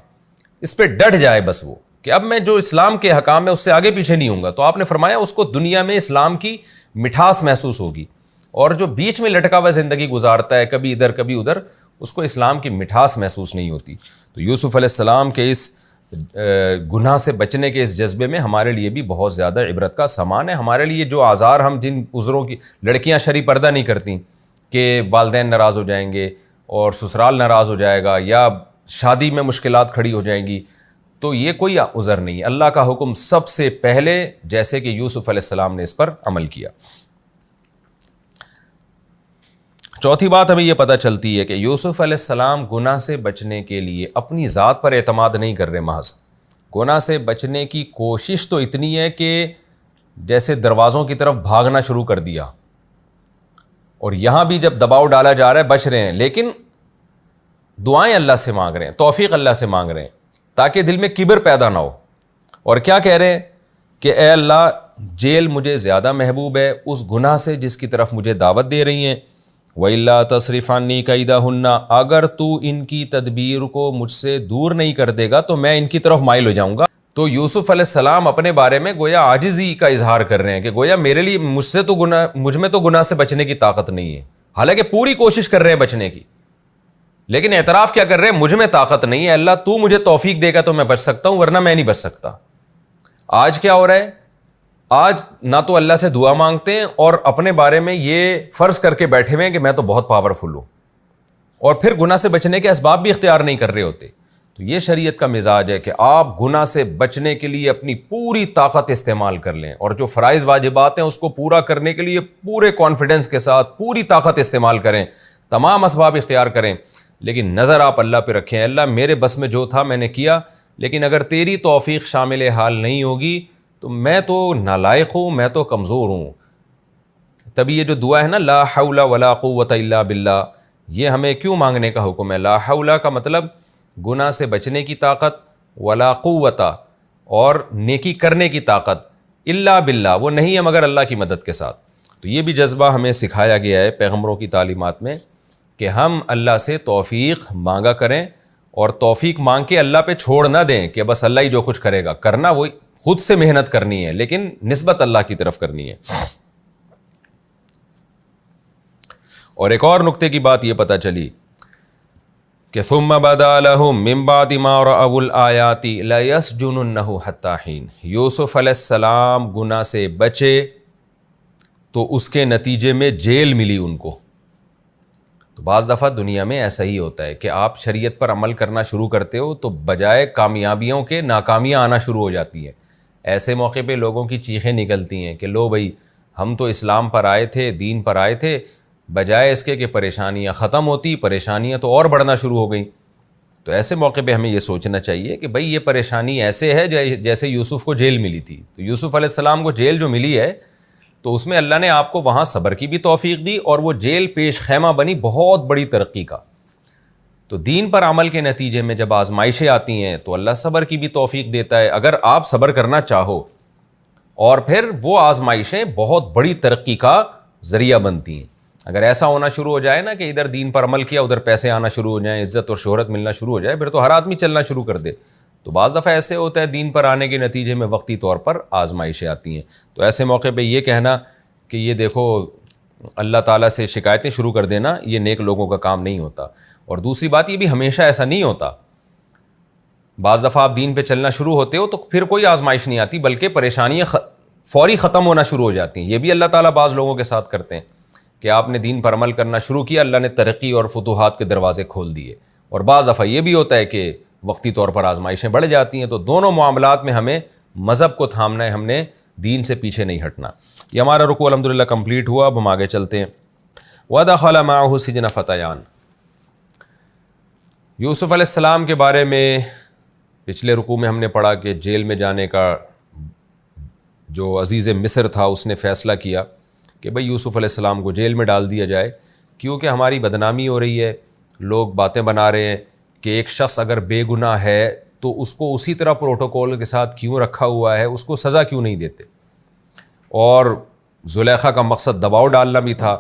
اس پہ ڈٹ جائے بس وہ کہ اب میں جو اسلام کے حکام ہے اس سے آگے پیچھے نہیں ہوں گا. تو آپ نے فرمایا اس کو دنیا میں اسلام کی مٹھاس محسوس ہوگی, اور جو بیچ میں لٹکا ہوا زندگی گزارتا ہے کبھی ادھر کبھی ادھر, اس کو اسلام کی مٹھاس محسوس نہیں ہوتی. تو یوسف علیہ السلام کے اس گناہ سے بچنے کے اس جذبے میں ہمارے لیے بھی بہت زیادہ عبرت کا سامان ہے. ہمارے لیے جو آزار ہم جن عذروں کی, لڑکیاں شرعی پردہ نہیں کرتیں کہ والدین ناراض ہو جائیں گے اور سسرال ناراض ہو جائے گا یا شادی میں مشکلات کھڑی ہو جائیں گی, تو یہ کوئی عذر نہیں. اللہ کا حکم سب سے پہلے جیسے کہ یوسف علیہ السلام نے اس پر عمل کیا. چوتھی بات ہمیں یہ پتہ چلتی ہے کہ یوسف علیہ السلام گناہ سے بچنے کے لیے اپنی ذات پر اعتماد نہیں کر رہے. محض گناہ سے بچنے کی کوشش تو اتنی ہے کہ جیسے دروازوں کی طرف بھاگنا شروع کر دیا, اور یہاں بھی جب دباؤ ڈالا جا رہا ہے بچ رہے ہیں, لیکن دعائیں اللہ سے مانگ رہے ہیں, توفیق اللہ سے مانگ رہے ہیں تاکہ دل میں کبر پیدا نہ ہو. اور کیا کہہ رہے ہیں کہ اے اللہ جیل مجھے زیادہ محبوب ہے اس گناہ سے جس کی طرف مجھے دعوت دے رہی ہیں. وَإِلَّا تَصْرِفْ عَنِّي كَيْدَهُنَّ, اگر تو ان کی تدبیر کو مجھ سے دور نہیں کر دے گا تو میں ان کی طرف مائل ہو جاؤں گا. تو یوسف علیہ السلام اپنے بارے میں گویا عاجزی کا اظہار کر رہے ہیں کہ گویا میرے لیے مجھ میں تو گناہ سے بچنے کی طاقت نہیں ہے, حالانکہ پوری کوشش کر رہے ہیں بچنے کی, لیکن اعتراف کیا کر رہے ہیں, مجھ میں طاقت نہیں ہے, اللہ تو مجھے توفیق دے گا تو میں بچ سکتا ہوں ورنہ میں نہیں بچ سکتا. آج کیا ہو رہا ہے, آج نہ تو اللہ سے دعا مانگتے ہیں اور اپنے بارے میں یہ فرض کر کے بیٹھے ہوئے ہیں کہ میں تو بہت پاورفل ہوں, اور پھر گناہ سے بچنے کے اسباب بھی اختیار نہیں کر رہے ہوتے. تو یہ شریعت کا مزاج ہے کہ آپ گناہ سے بچنے کے لیے اپنی پوری طاقت استعمال کر لیں, اور جو فرائض واجبات ہیں اس کو پورا کرنے کے لیے پورے کانفیڈنس کے ساتھ پوری طاقت استعمال کریں, تمام اسباب اختیار کریں, لیکن نظر آپ اللہ پہ رکھیں. اللہ میرے بس میں جو تھا میں نے کیا, لیکن اگر تیری توفیق شامل حال نہیں ہوگی تو میں تو نالائق ہوں, میں تو کمزور ہوں. تبھی یہ جو دعا ہے نا لا حول ولا قوت الا باللہ, یہ ہمیں کیوں مانگنے کا حکم ہے. لا حول کا مطلب گناہ سے بچنے کی طاقت, ولا قوت اور نیکی کرنے کی طاقت, الا باللہ وہ نہیں ہے مگر اللہ کی مدد کے ساتھ. تو یہ بھی جذبہ ہمیں سکھایا گیا ہے پیغمبروں کی تعلیمات میں کہ ہم اللہ سے توفیق مانگا کریں, اور توفیق مانگ کے اللہ پہ چھوڑ نہ دیں کہ بس اللہ ہی جو کچھ کرے گا. کرنا وہی خود سے محنت کرنی ہے, لیکن نسبت اللہ کی طرف کرنی ہے. اور ایک اور نقطے کی بات یہ پتہ چلی کہ ثم بدا لهم من بعد ما رأوا الآیات لیسجننه حتی حین. یوسف علیہ السلام گناہ سے بچے تو اس کے نتیجے میں جیل ملی ان کو. تو بعض دفعہ دنیا میں ایسا ہی ہوتا ہے کہ آپ شریعت پر عمل کرنا شروع کرتے ہو تو بجائے کامیابیوں کے ناکامیاں آنا شروع ہو جاتی ہیں. ایسے موقع پہ لوگوں کی چیخیں نکلتی ہیں کہ لو بھائی ہم تو اسلام پر آئے تھے, دین پر آئے تھے, بجائے اس کے کہ پریشانیاں ختم ہوتی پریشانیاں تو اور بڑھنا شروع ہو گئیں. تو ایسے موقع پہ ہمیں یہ سوچنا چاہیے کہ بھائی یہ پریشانی ایسے ہے جیسے یوسف کو جیل ملی تھی. تو یوسف علیہ السلام کو جیل جو ملی ہے تو اس میں اللہ نے آپ کو وہاں صبر کی بھی توفیق دی, اور وہ جیل پیش خیمہ بنی بہت بڑی ترقی کا. تو دین پر عمل کے نتیجے میں جب آزمائشیں آتی ہیں تو اللہ صبر کی بھی توفیق دیتا ہے اگر آپ صبر کرنا چاہو, اور پھر وہ آزمائشیں بہت بڑی ترقی کا ذریعہ بنتی ہیں. اگر ایسا ہونا شروع ہو جائے نا کہ ادھر دین پر عمل کیا ادھر پیسے آنا شروع ہو جائیں, عزت اور شہرت ملنا شروع ہو جائے, پھر تو ہر آدمی چلنا شروع کر دے. تو بعض دفعہ ایسے ہوتا ہے دین پر آنے کے نتیجے میں وقتی طور پر آزمائشیں آتی ہیں. تو ایسے موقع پہ یہ کہنا کہ یہ دیکھو اللہ تعالیٰ سے شکایتیں شروع کر دینا, یہ نیک لوگوں کا کام نہیں ہوتا. اور دوسری بات یہ بھی ہمیشہ ایسا نہیں ہوتا. بعض دفعہ آپ دین پہ چلنا شروع ہوتے ہو تو پھر کوئی آزمائش نہیں آتی بلکہ پریشانیاں فوری ختم ہونا شروع ہو جاتی ہیں. یہ بھی اللہ تعالیٰ بعض لوگوں کے ساتھ کرتے ہیں کہ آپ نے دین پر عمل کرنا شروع کیا, اللہ نے ترقی اور فتوحات کے دروازے کھول دیے. اور بعض دفعہ یہ بھی ہوتا ہے کہ وقتی طور پر آزمائشیں بڑھ جاتی ہیں. تو دونوں معاملات میں ہمیں مذہب کو تھامنا ہے, ہم نے دین سے پیچھے نہیں ہٹنا. یہ ہمارا رکوع الحمدللہ کمپلیٹ ہوا. اب ہم آگے چلتے ہیں. وَدَخَلَ مَعَهُ سِجْنَ فَتَيَانِ۔ یوسف علیہ السلام کے بارے میں پچھلے رکوع میں ہم نے پڑھا کہ جیل میں جانے کا جو عزیز مصر تھا اس نے فیصلہ کیا کہ بھئی یوسف علیہ السلام کو جیل میں ڈال دیا جائے، کیونکہ ہماری بدنامی ہو رہی ہے، لوگ باتیں بنا رہے ہیں کہ ایک شخص اگر بے گناہ ہے تو اس کو اسی طرح پروٹوکول کے ساتھ کیوں رکھا ہوا ہے، اس کو سزا کیوں نہیں دیتے۔ اور زلیخا کا مقصد دباؤ ڈالنا بھی تھا،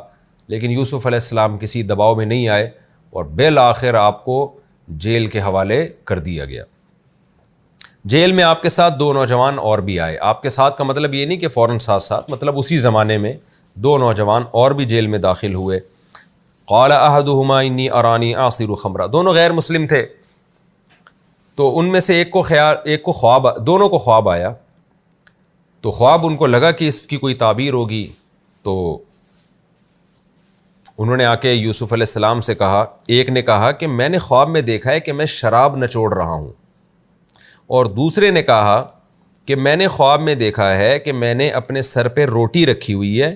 لیکن یوسف علیہ السلام کسی دباؤ میں نہیں آئے اور بالآخر آپ کو جیل کے حوالے کر دیا گیا۔ جیل میں آپ کے ساتھ 2 نوجوان اور بھی آئے۔ آپ کے ساتھ کا مطلب یہ نہیں کہ فوراً ساتھ، مطلب اسی زمانے میں 2 نوجوان اور بھی جیل میں داخل ہوئے۔ قال احدهما انی ارانی اعصر خمرا، دونوں غیر مسلم تھے، تو ان میں سے ایک کو خواب آیا، تو خواب ان کو لگا کہ اس کی کوئی تعبیر ہوگی، تو انہوں نے آ کے یوسف علیہ السلام سے کہا، ایک نے کہا کہ میں نے خواب میں دیکھا ہے کہ میں شراب نچوڑ رہا ہوں، اور دوسرے نے کہا کہ میں نے خواب میں دیکھا ہے کہ میں نے اپنے سر پہ روٹی رکھی ہوئی ہے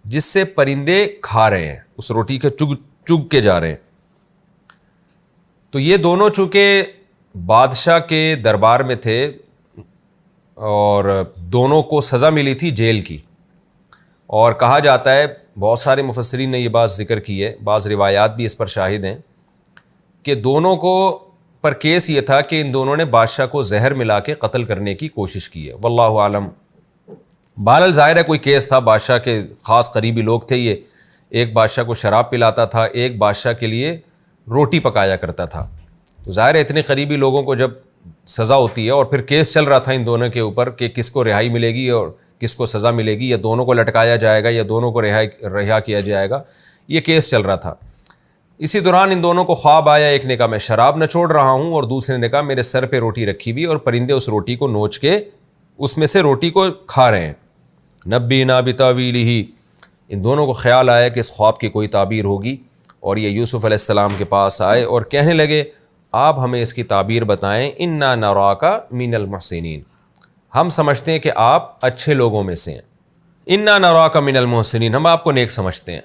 جس سے پرندے کھا رہے ہیں، اس روٹی کے چگ کے جا رہے ہیں۔ تو یہ دونوں چونکہ بادشاہ کے دربار میں تھے اور دونوں کو سزا ملی تھی جیل کی، اور کہا جاتا ہے، بہت سارے مفسرین نے یہ بات ذکر کی ہے، بعض روایات بھی اس پر شاہد ہیں، کہ دونوں کو پر کیس یہ تھا کہ ان دونوں نے بادشاہ کو زہر ملا کے قتل کرنے کی کوشش کی ہے، واللہ عالم۔ بہرحال ظاہر ہے کوئی کیس تھا، بادشاہ کے خاص قریبی لوگ تھے یہ، ایک بادشاہ کو شراب پلاتا تھا، ایک بادشاہ کے لیے روٹی پکایا کرتا تھا، تو ظاہر ہے اتنے قریبی لوگوں کو جب سزا ہوتی ہے، اور پھر کیس چل رہا تھا ان دونوں کے اوپر کہ کس کو رہائی ملے گی اور کس کو سزا ملے گی، یا دونوں کو لٹکایا جائے گا یا دونوں کو رہا کیا جائے گا، یہ کیس چل رہا تھا۔ اسی دوران ان دونوں کو خواب آیا، ایک نے کہا میں شراب نچوڑ رہا ہوں، اور دوسرے نے کہا میرے سر پہ روٹی رکھی ہوئی اور پرندے اس روٹی کو نوچ کے اس میں سے روٹی کو کھا رہے ہیں۔ نبینا بتاویلہ، ان دونوں کو خیال آیا کہ اس خواب کی کوئی تعبیر ہوگی، اور یہ یوسف علیہ السلام کے پاس آئے اور کہنے لگے آپ ہمیں اس کی تعبیر بتائیں، انا نراک من المحسنین، ہم سمجھتے ہیں کہ آپ اچھے لوگوں میں سے ہیں، انا نراک من المحسنین، ہم آپ کو نیک سمجھتے ہیں۔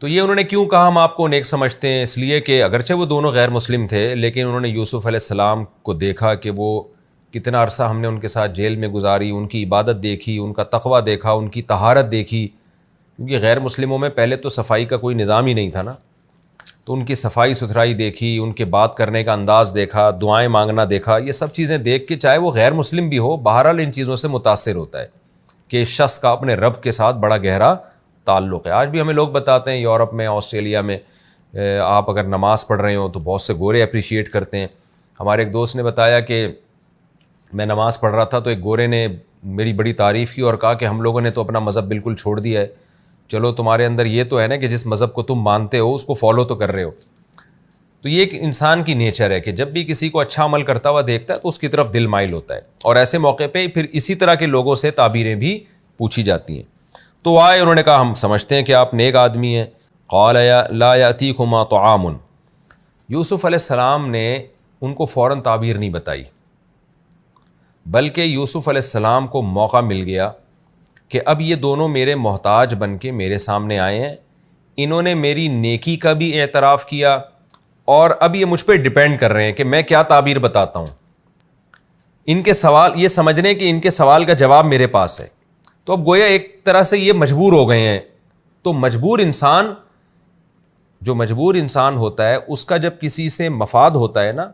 تو یہ انہوں نے کیوں کہا ہم آپ کو نیک سمجھتے ہیں؟ اس لیے کہ اگرچہ وہ دونوں غیر مسلم تھے، لیکن انہوں نے یوسف علیہ السلام کو دیکھا کہ وہ کتنا عرصہ ہم نے ان کے ساتھ جیل میں گزاری، ان کی عبادت دیکھی، ان کا تقوی دیکھا، ان کی طہارت دیکھی، کیونکہ غیر مسلموں میں پہلے تو صفائی کا کوئی نظام ہی نہیں تھا نا، تو ان کی صفائی ستھرائی دیکھی، ان کے بات کرنے کا انداز دیکھا، دعائیں مانگنا دیکھا، یہ سب چیزیں دیکھ کے چاہے وہ غیر مسلم بھی ہو، بہرحال ان چیزوں سے متاثر ہوتا ہے کہ اس شخص کا اپنے رب کے ساتھ بڑا گہرا تعلق ہے۔ آج بھی ہمیں لوگ بتاتے ہیں یورپ میں، آسٹریلیا میں، آپ اگر نماز پڑھ رہے ہو تو بہت سے گورے اپریشیٹ کرتے ہیں۔ ہمارے ایک دوست نے بتایا کہ میں نماز پڑھ رہا تھا تو ایک گورے نے میری بڑی تعریف کی اور کہا کہ ہم لوگوں نے تو اپنا مذہب بالکل چھوڑ دیا ہے، چلو تمہارے اندر یہ تو ہے نا کہ جس مذہب کو تم مانتے ہو اس کو فالو تو کر رہے ہو۔ تو یہ ایک انسان کی نیچر ہے کہ جب بھی کسی کو اچھا عمل کرتا ہوا دیکھتا ہے تو اس کی طرف دل مائل ہوتا ہے، اور ایسے موقع پہ پھر اسی طرح کے لوگوں سے تعبیریں بھی پوچھی جاتی ہیں۔ تو آئے، انہوں نے کہا ہم سمجھتے ہیں کہ آپ نیک آدمی ہیں۔ قال لا یأتیکما طعام، یوسف علیہ السلام نے ان کو فوراً تعبیر نہیں بتائی، بلکہ یوسف علیہ السلام کو موقع مل گیا کہ اب یہ دونوں میرے محتاج بن کے میرے سامنے آئے ہیں، انہوں نے میری نیکی کا بھی اعتراف کیا، اور اب یہ مجھ پہ ڈیپینڈ کر رہے ہیں کہ میں کیا تعبیر بتاتا ہوں۔ ان کے سوال یہ سمجھنے کہ ان کے سوال کا جواب میرے پاس ہے، تو اب گویا ایک طرح سے یہ مجبور ہو گئے ہیں۔ تو جو مجبور انسان ہوتا ہے اس کا جب کسی سے مفاد ہوتا ہے نا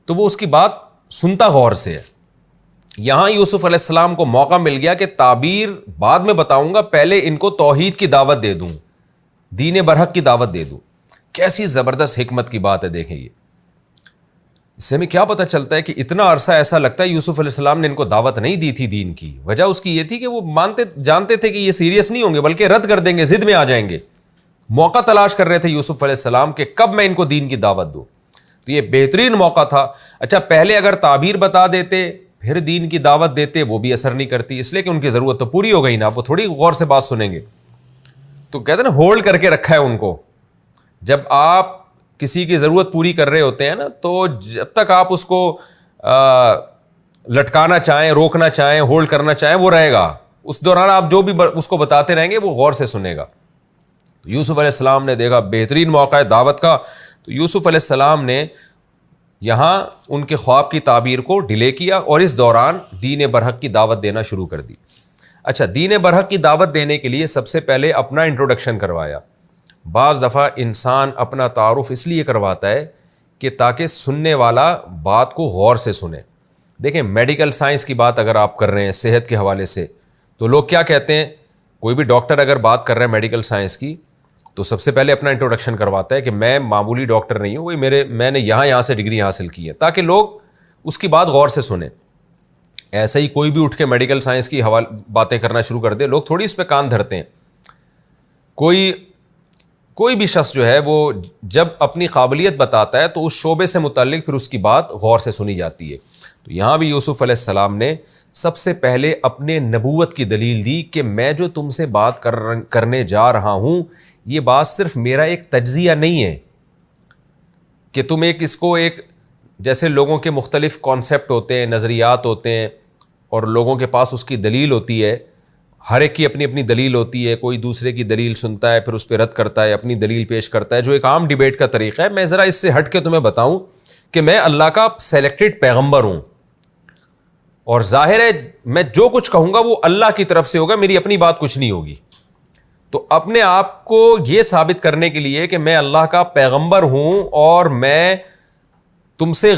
تو وہ اس کی بات سنتا غور سے ہے۔ یہاں یوسف علیہ السلام کو موقع مل گیا کہ تعبیر بعد میں بتاؤں گا، پہلے ان کو توحید کی دعوت دے دوں، دین برحق کی دعوت دے دوں۔ کیسی زبردست حکمت کی بات ہے، دیکھیں یہ اس سے ہمیں کیا پتہ چلتا ہے کہ اتنا عرصہ ایسا لگتا ہے یوسف علیہ السلام نے ان کو دعوت نہیں دی تھی دین کی۔ وجہ اس کی یہ تھی کہ وہ جانتے تھے کہ یہ سیریس نہیں ہوں گے بلکہ رد کر دیں گے، ضد میں آ جائیں گے۔ موقع تلاش کر رہے تھے یوسف علیہ السلام کہ کب میں ان کو دین کی دعوت دوں، تو یہ بہترین موقع تھا۔ اچھا پہلے اگر تعبیر بتا دیتے پھر دین کی دعوت دیتے وہ بھی اثر نہیں کرتی، اس لیے کہ ان کی ضرورت تو پوری ہو گئی نا، وہ تھوڑی غور سے بات سنیں گے۔ تو کہتے ہیں نا ہولڈ کر کے رکھا ہے ان کو۔ جب آپ کسی کی ضرورت پوری کر رہے ہوتے ہیں نا تو جب تک آپ اس کو لٹکانا چاہیں، روکنا چاہیں، ہولڈ کرنا چاہیں وہ رہے گا، اس دوران آپ جو بھی اس کو بتاتے رہیں گے وہ غور سے سنے گا۔ تو یوسف علیہ السلام نے دیکھا بہترین موقع ہے دعوت کا، تو یوسف علیہ السلام نے یہاں ان کے خواب کی تعبیر کو ڈیلے کیا اور اس دوران دین برحق کی دعوت دینا شروع کر دی۔ اچھا، دین برحق کی دعوت دینے کے لیے سب سے پہلے اپنا انٹروڈکشن کروایا۔ بعض دفعہ انسان اپنا تعارف اس لیے کرواتا ہے کہ تاکہ سننے والا بات کو غور سے سنے۔ دیکھیں، میڈیکل سائنس کی بات اگر آپ کر رہے ہیں صحت کے حوالے سے، تو لوگ کیا کہتے ہیں، کوئی بھی ڈاکٹر اگر بات کر رہے ہیں میڈیکل سائنس کی تو سب سے پہلے اپنا انٹروڈکشن کرواتا ہے کہ میں معمولی ڈاکٹر نہیں ہوں، میں نے یہاں سے ڈگری حاصل کی ہے، تاکہ لوگ اس کی بات غور سے سنیں۔ ایسے ہی کوئی بھی اٹھ کے میڈیکل سائنس کی باتیں کرنا شروع کر دے، لوگ تھوڑی اس پہ کان دھرتے ہیں۔ کوئی بھی شخص جو ہے وہ جب اپنی قابلیت بتاتا ہے تو اس شعبے سے متعلق پھر اس کی بات غور سے سنی جاتی ہے۔ تو یہاں بھی یوسف علیہ السلام نے سب سے پہلے اپنے نبوت کی دلیل دی کہ میں جو تم سے بات کرنے جا رہا ہوں، یہ بات صرف میرا ایک تجزیہ نہیں ہے کہ تم اس کو جیسے لوگوں کے مختلف کانسیپٹ ہوتے ہیں، نظریات ہوتے ہیں، اور لوگوں کے پاس اس کی دلیل ہوتی ہے، ہر ایک کی اپنی اپنی دلیل ہوتی ہے، کوئی دوسرے کی دلیل سنتا ہے پھر اس پہ رد کرتا ہے، اپنی دلیل پیش کرتا ہے، جو ایک عام ڈیبیٹ کا طریقہ ہے۔ میں ذرا اس سے ہٹ کے تمہیں بتاؤں کہ میں اللہ کا سلیکٹڈ پیغمبر ہوں، اور ظاہر ہے میں جو کچھ کہوں گا وہ اللہ کی طرف سے ہوگا، میری اپنی بات کچھ نہیں ہوگی۔ تو اپنے آپ کو یہ ثابت کرنے کے لیے کہ میں اللہ کا پیغمبر ہوں اور میں تم سے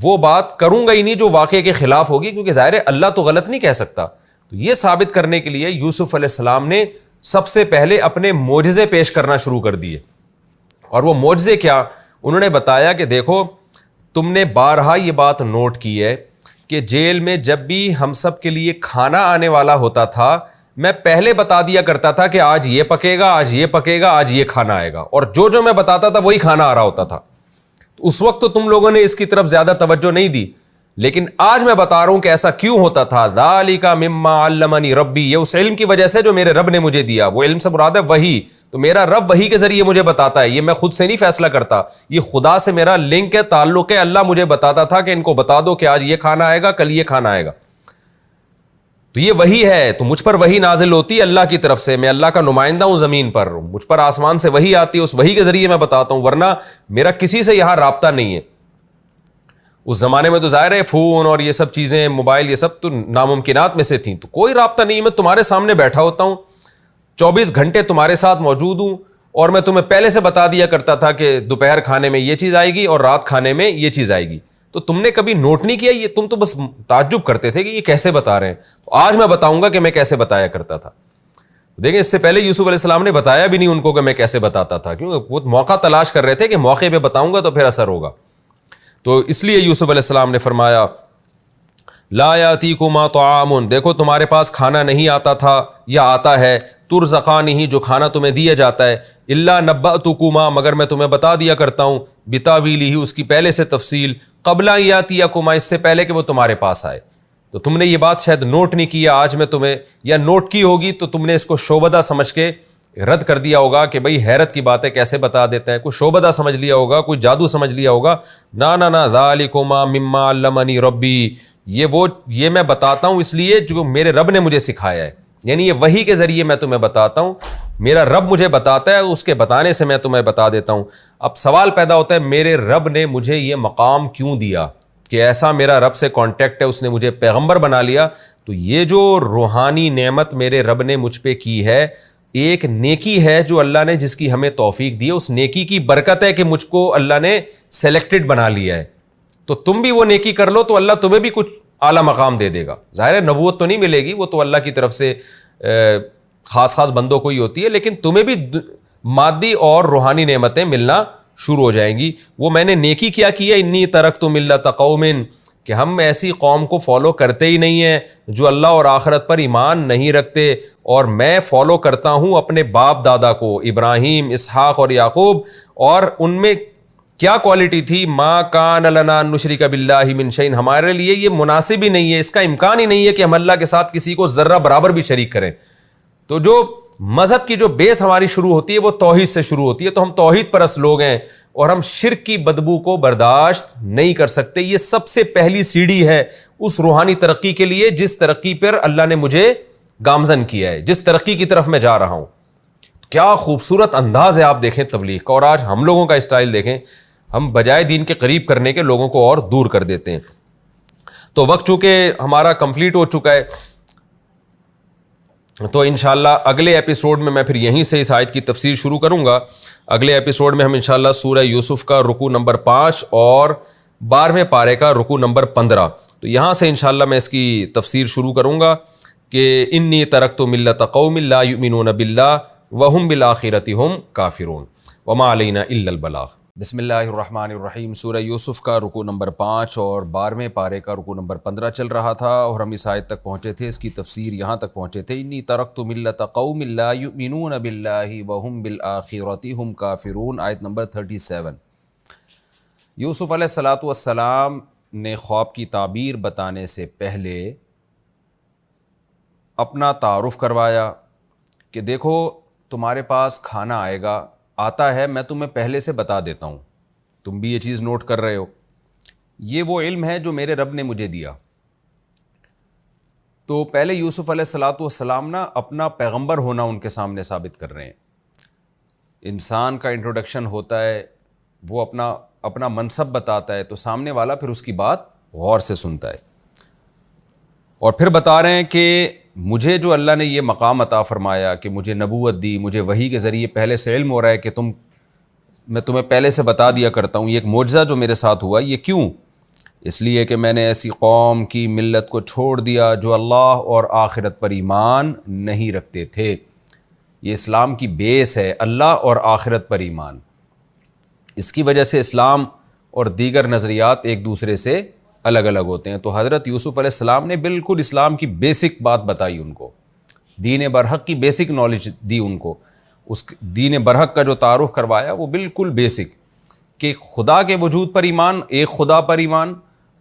وہ بات کروں گا ہی نہیں جو واقعے کے خلاف ہوگی، کیونکہ ظاہر ہے اللہ تو غلط نہیں کہہ سکتا، تو یہ ثابت کرنے کے لیے یوسف علیہ السلام نے سب سے پہلے اپنے معجزے پیش کرنا شروع کر دیے۔ اور وہ معجزے کیا؟ انہوں نے بتایا کہ دیکھو، تم نے بارہا یہ بات نوٹ کی ہے کہ جیل میں جب بھی ہم سب کے لیے کھانا آنے والا ہوتا تھا، میں پہلے بتا دیا کرتا تھا کہ آج یہ پکے گا، آج یہ پکے گا، آج یہ کھانا آئے گا، اور جو میں بتاتا تھا وہی کھانا آ رہا ہوتا تھا۔ اس وقت تو تم لوگوں نے اس کی طرف زیادہ توجہ نہیں دی، لیکن آج میں بتا رہا ہوں کہ ایسا کیوں ہوتا تھا۔ ذالک مما علمنی ربی، یہ اس علم کی وجہ سے جو میرے رب نے مجھے دیا۔ وہ علم سے مراد ہے وحی، تو میرا رب وحی کے ذریعے مجھے بتاتا ہے، یہ میں خود سے نہیں فیصلہ کرتا، یہ خدا سے میرا لنک ہے، تعلق ہے۔ اللہ مجھے بتاتا تھا کہ ان کو بتا دو کہ آج یہ کھانا آئے گا، کل یہ کھانا آئے گا، تو یہ وحی ہے۔ تو مجھ پر وحی نازل ہوتی ہے اللہ کی طرف سے، میں اللہ کا نمائندہ ہوں زمین پر، مجھ پر آسمان سے وحی آتی ہے، اس وحی کے ذریعے میں بتاتا ہوں، ورنہ میرا کسی سے یہاں رابطہ نہیں ہے۔ اس زمانے میں تو ظاہر ہے فون اور یہ سب چیزیں، موبائل، یہ سب تو ناممکنات میں سے تھیں، تو کوئی رابطہ نہیں، میں تمہارے سامنے بیٹھا ہوتا ہوں، 24 گھنٹے تمہارے ساتھ موجود ہوں، اور میں تمہیں پہلے سے بتا دیا کرتا تھا کہ دوپہر کھانے میں یہ چیز آئے گی اور رات کھانے میں یہ چیز آئے گی۔ تو تم نے کبھی نوٹ نہیں کیا؟ یہ تم تو بس تعجب کرتے تھے کہ یہ کیسے بتا رہے ہیں۔ تو آج میں بتاؤں گا کہ میں کیسے بتایا کرتا تھا۔ دیکھیں، اس سے پہلے یوسف علیہ السلام نے بتایا بھی نہیں ان کو کہ میں کیسے بتاتا تھا، کیونکہ وہ موقع تلاش کر رہے تھے کہ موقع پہ بتاؤں گا تو پھر اثر ہوگا۔ تو اس لیے یوسف علیہ السلام نے فرمایا لا یاتیکما طعام، دیکھو تمہارے پاس کھانا نہیں آتا تھا یا آتا ہے، ترزقانہ، جو کھانا تمہیں دیا جاتا ہے، الا نبأتکما، مگر میں تمہیں بتا دیا کرتا ہوں، بتاویلہ، اس کی پہلے سے تفصیل، قبل ان یاتیکما، اس سے پہلے کہ وہ تمہارے پاس آئے۔ تو تم نے یہ بات شاید نوٹ نہیں کیا، آج میں تمہیں، یا نوٹ کی ہوگی تو تم نے اس کو شعبدہ سمجھ کے رد کر دیا ہوگا کہ بھئی حیرت کی باتیں کیسے بتا دیتا ہے، کوئی شعبدہ سمجھ لیا ہوگا، کوئی جادو سمجھ لیا ہوگا۔ نہ ذالکما مما علمنی ربی، یہ میں بتاتا ہوں اس لیے جو میرے رب نے مجھے سکھایا ہے، یعنی یہ وحی کے ذریعے میں تمہیں بتاتا ہوں، میرا رب مجھے بتاتا ہے، اس کے بتانے سے میں تمہیں بتا دیتا ہوں۔ اب سوال پیدا ہوتا ہے، میرے رب نے مجھے یہ مقام کیوں دیا کہ ایسا میرا رب سے کانٹیکٹ ہے، اس نے مجھے پیغمبر بنا لیا؟ تو یہ جو روحانی نعمت میرے رب نے مجھ پہ کی ہے، ایک نیکی ہے جو اللہ نے جس کی ہمیں توفیق دی ہے، اس نیکی کی برکت ہے کہ مجھ کو اللہ نے سلیکٹڈ بنا لیا ہے۔ تو تم بھی وہ نیکی کر لو تو اللہ تمہیں بھی کچھ اعلیٰ مقام دے دے گا۔ ظاہر ہے نبوت تو نہیں ملے گی، وہ تو اللہ کی طرف سے خاص بندوں کو ہی ہوتی ہے، لیکن تمہیں بھی مادی اور روحانی نعمتیں ملنا شروع ہو جائیں گی۔ وہ میں نے نیکی کیا کی ہے، انی ترکت ملت قوم، کہ ہم ایسی قوم کو فالو کرتے ہی نہیں ہیں جو اللہ اور آخرت پر ایمان نہیں رکھتے، اور میں فالو کرتا ہوں اپنے باپ دادا کو، ابراہیم، اسحاق اور یعقوب، اور ان میں کیا کوالٹی تھی؟ ما کان لنا نشرک باللہ من شیء، ہمارے لیے یہ مناسب ہی نہیں ہے، اس کا امکان ہی نہیں ہے کہ ہم اللہ کے ساتھ کسی کو ذرہ برابر بھی شریک کریں۔ تو جو مذہب کی جو بیس ہماری شروع ہوتی ہے وہ توحید سے شروع ہوتی ہے، تو ہم توحید پرست لوگ ہیں اور ہم شرک کی بدبو کو برداشت نہیں کر سکتے۔ یہ سب سے پہلی سیڑھی ہے اس روحانی ترقی کے لیے جس ترقی پر اللہ نے مجھے گامزن کیا ہے، جس ترقی کی طرف میں جا رہا ہوں۔ کیا خوبصورت انداز ہے آپ دیکھیں تبلیغ کا. اور آج ہم لوگوں کا اسٹائل دیکھیں, ہم بجائے دین کے قریب کرنے کے لوگوں کو اور دور کر دیتے ہیں. تو وقت چونکہ ہمارا کمپلیٹ ہو چکا ہے, تو انشاءاللہ اگلے ایپیسوڈ میں پھر یہیں سے اس آیت کی تفسیر شروع کروں گا. اگلے ایپیسوڈ میں ہم انشاءاللہ سورہ یوسف کا رکوع نمبر 5 اور 12ویں پارے کا رکوع نمبر 15, تو یہاں سے انشاءاللہ میں اس کی تفسیر شروع کروں گا کہ انی ترکت ملت قوم لا یؤمنون باللہ وہم بالآخرۃ ہم کافرون وما علینا الا البلاغ. بسم اللہ الرحمن الرحیم. سورہ یوسف کا رکوع نمبر 5 اور 12ویں پارے کا رکوع نمبر 15 چل رہا تھا, اور ہم اس آیت تک پہنچے تھے, اس کی تفسیر یہاں تک پہنچے تھے, انی ترکت ملت قوم لا یؤمنون باللہ وہم بالآخرۃ ہم کافرون, آیت نمبر 37. یوسف علیہ السلام نے خواب کی تعبیر بتانے سے پہلے اپنا تعارف کروایا کہ دیکھو تمہارے پاس کھانا آئے گا, آتا ہے, میں تمہیں پہلے سے بتا دیتا ہوں, تم بھی یہ چیز نوٹ کر رہے ہو. یہ وہ علم ہے جو میرے رب نے مجھے دیا. تو پہلے یوسف علیہ السلام نا اپنا پیغمبر ہونا ان کے سامنے ثابت کر رہے ہیں. انسان کا انٹروڈکشن ہوتا ہے, وہ اپنا منصب بتاتا ہے, تو سامنے والا پھر اس کی بات غور سے سنتا ہے. اور پھر بتا رہے ہیں کہ مجھے جو اللہ نے یہ مقام عطا فرمایا کہ مجھے نبوت دی, مجھے وحی کے ذریعے پہلے سے علم ہو رہا ہے کہ میں تمہیں پہلے سے بتا دیا کرتا ہوں. یہ ایک معجزہ جو میرے ساتھ ہوا, یہ کیوں؟ اس لیے کہ میں نے ایسی قوم کی ملت کو چھوڑ دیا جو اللہ اور آخرت پر ایمان نہیں رکھتے تھے. یہ اسلام کی بیس ہے, اللہ اور آخرت پر ایمان. اس کی وجہ سے اسلام اور دیگر نظریات ایک دوسرے سے الگ الگ ہوتے ہیں. تو حضرت یوسف علیہ السلام نے بالکل اسلام کی بیسک بات بتائی ان کو, دین برحق کی بیسک نالج دی ان کو. اس دین برحق کا جو تعارف کروایا وہ بالکل بیسک, کہ خدا کے وجود پر ایمان, ایک خدا پر ایمان,